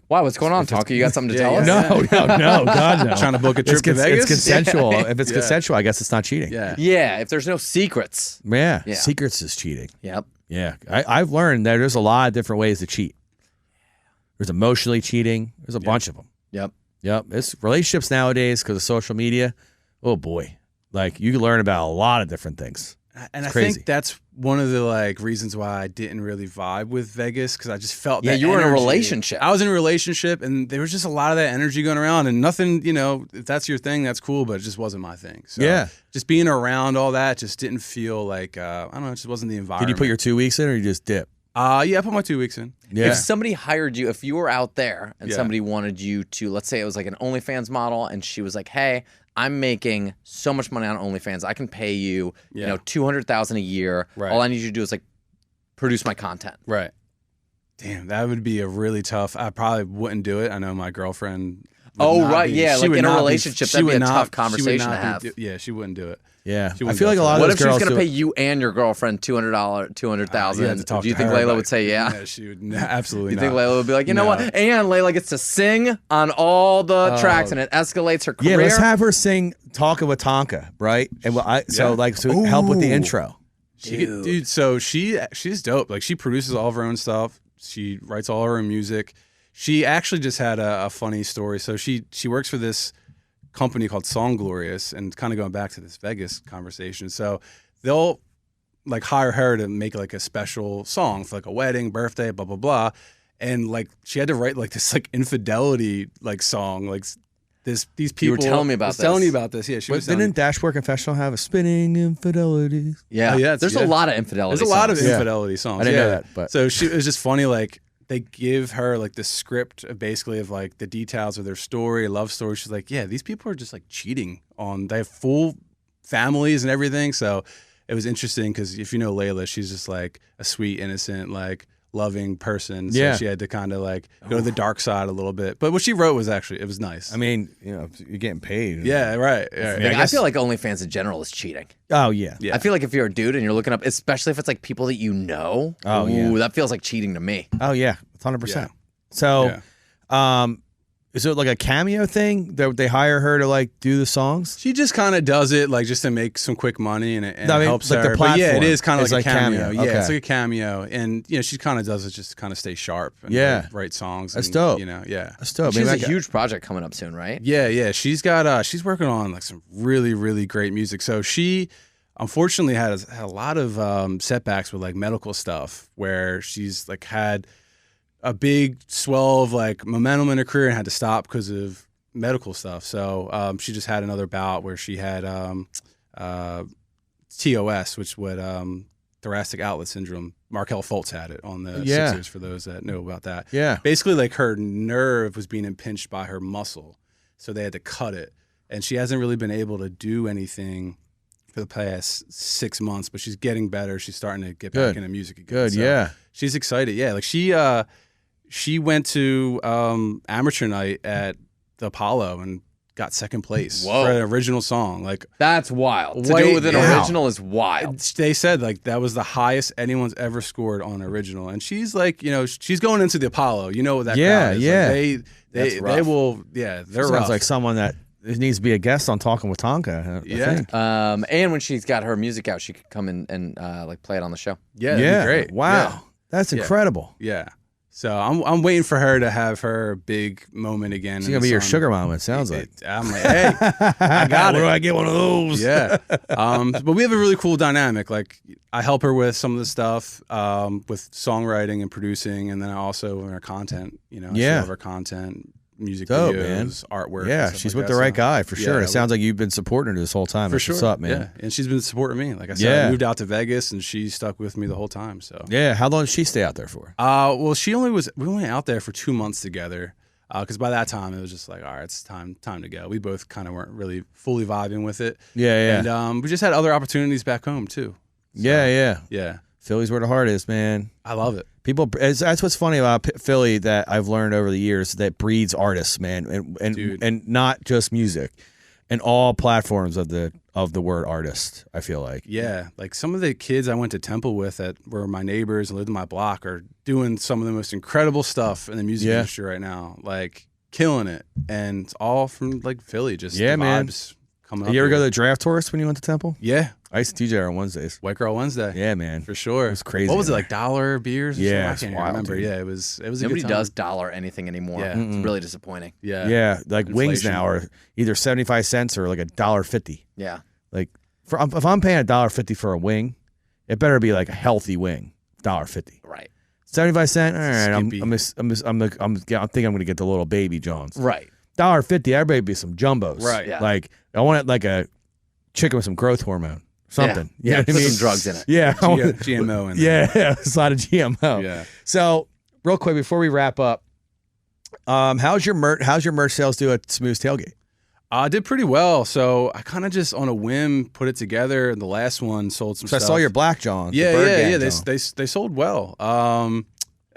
Why? What's going on, Tonka? You got something to tell us? No, God, no. Trying to book a trip to Vegas? It's consensual. If it's consensual, I guess it's not cheating. Yeah. If there's no secrets. Yeah. Secrets is cheating. Yep. Yeah. I've learned that there's a lot of different ways to cheat. There's emotionally cheating. There's a bunch of them. Yep. It's relationships nowadays because of social media. Oh boy. Like you can learn about a lot of different things. And it's I crazy. think that's one of the reasons why I didn't really vibe with Vegas, because I just felt that you were in a energy. relationship. I was in a relationship, and there was just a lot of that energy going around, and nothing, if that's your thing, that's cool, but it just wasn't my thing. So just being around all that just didn't feel like, I don't know, it just wasn't the environment. Did you put your 2 weeks in or you just dip? I put my 2 weeks in. Yeah. If somebody hired you, if you were out there and somebody wanted you to, let's say it was like an OnlyFans model, and she was like, hey, I'm making so much money on OnlyFans. I can pay you, $200,000 a year. Right. All I need you to do is produce my content. Right. Damn, that would be a really tough. I probably wouldn't do it. I know my girlfriend. Right. Yeah. Like in a relationship, that'd be a tough conversation to have. She wouldn't do it. Yeah. I feel like a lot of those girls. What if she was going to pay you and your girlfriend $200,000? Do you think Layla would say yeah? Yeah, she would absolutely. You think Layla would be like, you know what? And Layla gets to sing on all the tracks, and it escalates her career. Yeah, let's have her sing "Talkin' with Tonka," right? And help with the intro. Dude, so she's dope. Like she produces all of her own stuff. She writes all of her own music. She actually just had a funny story. So she works for this company called Song Glorious, and kind of going back to this Vegas conversation. So they'll hire her to make a special song for a wedding, birthday, blah blah blah, and she had to write this infidelity song these people. You were telling me about this. Telling you about this. Yeah, didn't Dashboard Confessional have a spinning infidelity? Yeah, there's a lot of infidelity. There's a lot of infidelity songs. I didn't know that, but so it was just funny. They give her the script of basically of the details of their story, love story. She's like, yeah, these people are just cheating on. They have full families and everything. So it was interesting because if you know Layla, she's just a sweet, innocent, loving person. So she had to kind of go to the dark side a little bit. But what she wrote was it was nice. I mean, you're getting paid. Yeah, right. I feel like OnlyFans in general is cheating. Oh yeah. I feel like if you're a dude and you're looking up, especially if it's people that you know, that feels like cheating to me. Oh yeah, 100%. So, is it a cameo thing that they hire her to do the songs? She just kind of does it just to make some quick money and it helps her. The platform. But yeah, it is kind of like a cameo. Okay. Yeah, it's like a cameo, and she kind of does it just to kind of stay sharp. And write songs. That's dope. That's dope. She has a huge project coming up soon, right? Yeah. She's got she's working on some really really great music. So she unfortunately had a lot of setbacks with medical stuff where she's had a big swell of momentum in her career and had to stop because of medical stuff. So she just had another bout where she had TOS, which would thoracic outlet syndrome. Markelle Fultz had it on the Sixers, for those that know about that. Yeah. Basically her nerve was being impinged by her muscle, so they had to cut it. And she hasn't really been able to do anything for the past 6 months, but she's getting better. She's starting to get back into music again. Good, so she's excited. Yeah, she went to amateur night at the Apollo and got second place for an original song. That's wild. To do it with an original is wild. They said that was the highest anyone's ever scored on original, and she's she's going into the Apollo. You know what that crowd is. They will. Yeah, they're sounds rough. like someone that needs to be a guest on Talking with Tonka. I think. And when she's got her music out, she could come in and play it on the show. Yeah, that'd be great. Wow, that's incredible. Yeah. So I'm waiting for her to have her big moment again. She's gonna be your sugar mama. It sounds like. I'm like, hey, I got it. Where do I get one of those? Yeah. But we have a really cool dynamic. I help her with some of the stuff, with songwriting and producing, and then I also in her content. I love her content, music videos, artwork. Yeah, she's with the right guy for sure. It sounds like you've been supporting her this whole time. For sure. What's up, man? Yeah, and she's been supporting me. Like I said, I moved out to Vegas, and she stuck with me the whole time. So yeah, how long did she stay out there for? Well, we went out there for 2 months together. Because by that time it was just all right, it's time to go. We both kind of weren't really fully vibing with it. Yeah. And we just had other opportunities back home too. So, yeah. Yeah. Philly's where the heart is, man. I love it. That's what's funny about Philly that I've learned over the years, that breeds artists, man, and not just music, and all platforms of the word artist. I feel like like some of the kids I went to Temple with that were my neighbors and lived in my block are doing some of the most incredible stuff in the music industry right now, like killing it, and it's all from like Philly. Just the vibes coming up. You ever go to the draft tourist when you went to Temple? Yeah. I used to DJ on Wednesdays. White Girl Wednesday. Yeah, man. For sure. It was crazy. What was it, like $1 beers or something? I can't wild, remember. Dude. Yeah, it was a Nobody good time. does dollar anything anymore. Yeah. It's really disappointing. Yeah. Yeah, like Inflation. wings now are either 75 cents or like $1.50. Yeah. Like if I'm paying $1.50 for a wing, it better be like a healthy wing. $1.50. Right. 75 cents. All right. I'm thinking I'm gonna get the little baby Johns. Right. $1.50. Everybody be some jumbos. Right. Yeah. Like I want it like a chicken with some growth hormone. Something. Yeah. You know what I Put mean? some drugs in it. Yeah. GMO in there. Yeah. It's a lot of GMO. Yeah. So real quick before we wrap up, how's your merch sales do at Smooth's Tailgate? I did pretty well. So I kind of just on a whim put it together. And the last one sold some So stuff. I saw your Black John. Yeah. They sold well.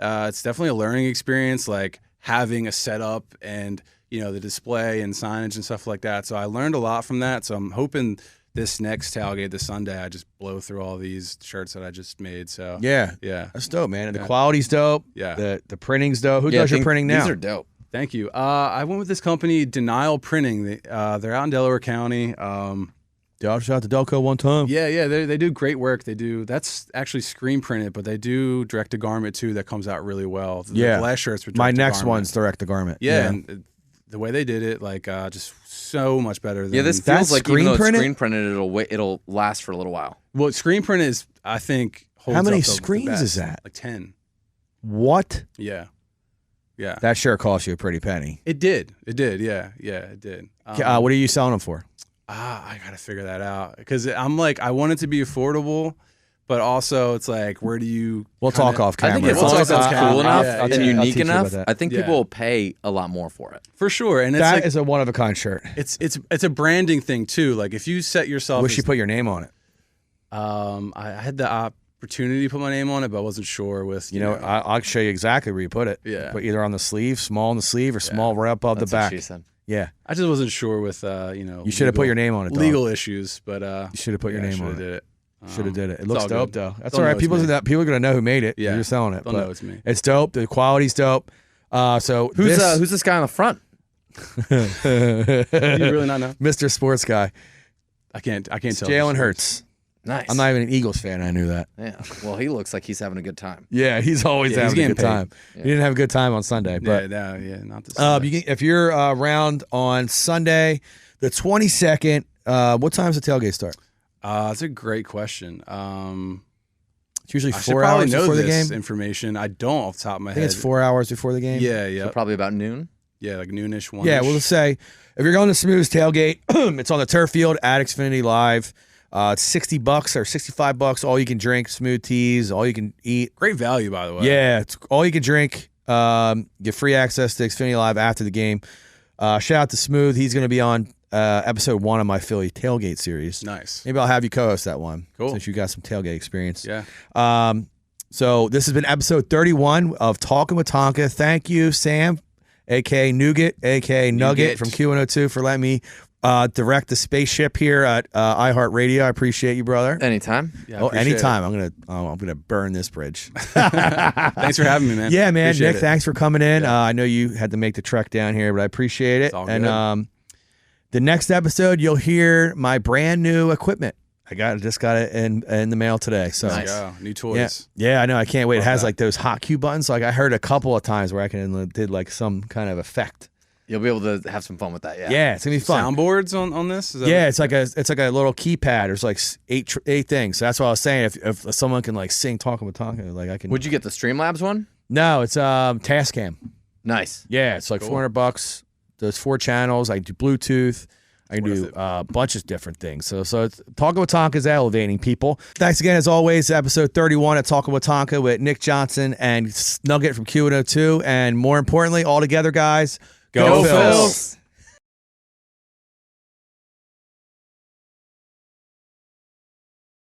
It's definitely a learning experience, like having a setup and, the display and signage and stuff like that. So I learned a lot from that. So I'm hoping this next tailgate this Sunday, I just blow through all these shirts that I just made. So yeah, that's dope, man. And the quality's dope. Yeah, the printing's dope. Who does your printing now? These are dope. Thank you. I went with this company, Denial Printing. They're out in Delaware County. Shout out to Delco one time. Yeah, they do great work. That's actually screen printed, but they do direct to garment too. That comes out really well. The last shirts were my next one's direct to garment. Yeah. And the way they did it, like just so much better. Than this feels like even though it's screen printed, it'll last for a little while. Well, screen print is, I think, holds how many up screens is that? Like 10. What? Yeah. That sure cost you a pretty penny. It did. Yeah, it did. What are you selling them for? I gotta figure that out because I'm like, I want it to be affordable, but also it's like, where do you? We'll talk off camera. I think as long as that's cool enough and unique enough, I think Yeah. people will pay a lot more for it. For sure, and it's that like, is a one of a kind shirt. It's a branding thing too. Like if you set yourself, Wish you put your name on it. I had the opportunity to put my name on it, but I wasn't sure with. I'll show you exactly where you put it. Yeah. Put either on the sleeve, small on the sleeve, or small right above the That's back. what she said. Yeah. I just wasn't sure with You should have put your name on it. Dog. Legal issues, but you should have put your name on it. Did it. Should have did it. It looks dope though. That's They'll all right. know People it's me. are gonna know who made it. Yeah. You're selling it. They'll know it's me. It's dope. The quality's dope. So Who's this guy on the front? You really not know? Mr. Sports Guy. I can't tell. Jalen Hurts. Nice. I'm not even an Eagles fan. I knew that. Yeah. Well, he looks like he's having a good time. Yeah, he's always having a good time. Yeah. He didn't have a good time on Sunday, but not this. Sunday. if you're around on Sunday, the 22nd, what time does the tailgate start? That's a great question. It's usually I should 4 probably hours know before the this game. information. I don't off the top of my I think head. it's 4 hours before the game. Yeah. So probably about noon. Yeah, like noonish, one. Yeah, we'll just say if you're going to Smooth's Tailgate, it's on the turf field at Xfinity Live. It's $60 or $65. All you can drink, smooth teas, all you can eat. Great value, by the way. Yeah, it's all you can drink. Get free access to Xfinity Live after the game. Shout out to Smooth. He's going to be on episode 1 of my Philly Tailgate series. Nice. Maybe I'll have you co-host that one. Cool. Since you got some tailgate experience. Yeah. So this has been episode 31 of Talkin' with Tonka. Thank you, Sam, a.k.a. Nugget, a.k.a. Nugget from Q102 for letting me direct the spaceship here at iHeartRadio. I appreciate you, brother. Anytime. Yeah, anytime. I'm gonna burn this bridge. Thanks for having me, man. Yeah, man. Appreciate Nick, it. thanks for coming in. Yeah. I know you had to make the trek down here, but I appreciate it. It's all and good. the next episode, you'll hear my brand new equipment. Just got it in the mail today. So Nice. Yeah, new toys. Yeah, I know. I can't wait. It has that. like those hot cue buttons. Like I heard a couple of times where I did like some kind of effect. You'll be able to have some fun with that. Yeah. Yeah, it's gonna be fun. Soundboards on this? Is that Yeah, it's like a little keypad. There's like eight things. So that's what I was saying. If someone can like sing Talkin' with Tonka, like I can. Would you get the Streamlabs one? No, it's Tascam. Nice. Yeah, it's like Cool. $400. There's 4 channels. I do Bluetooth. I can do a bunch of different things. So it's Talkin' with Tonka is elevating people. Thanks again, as always, episode 31 of Talkin' with Tonka with Nik Johnson and Nugget from Q102. And more importantly, all together, guys, go Phils.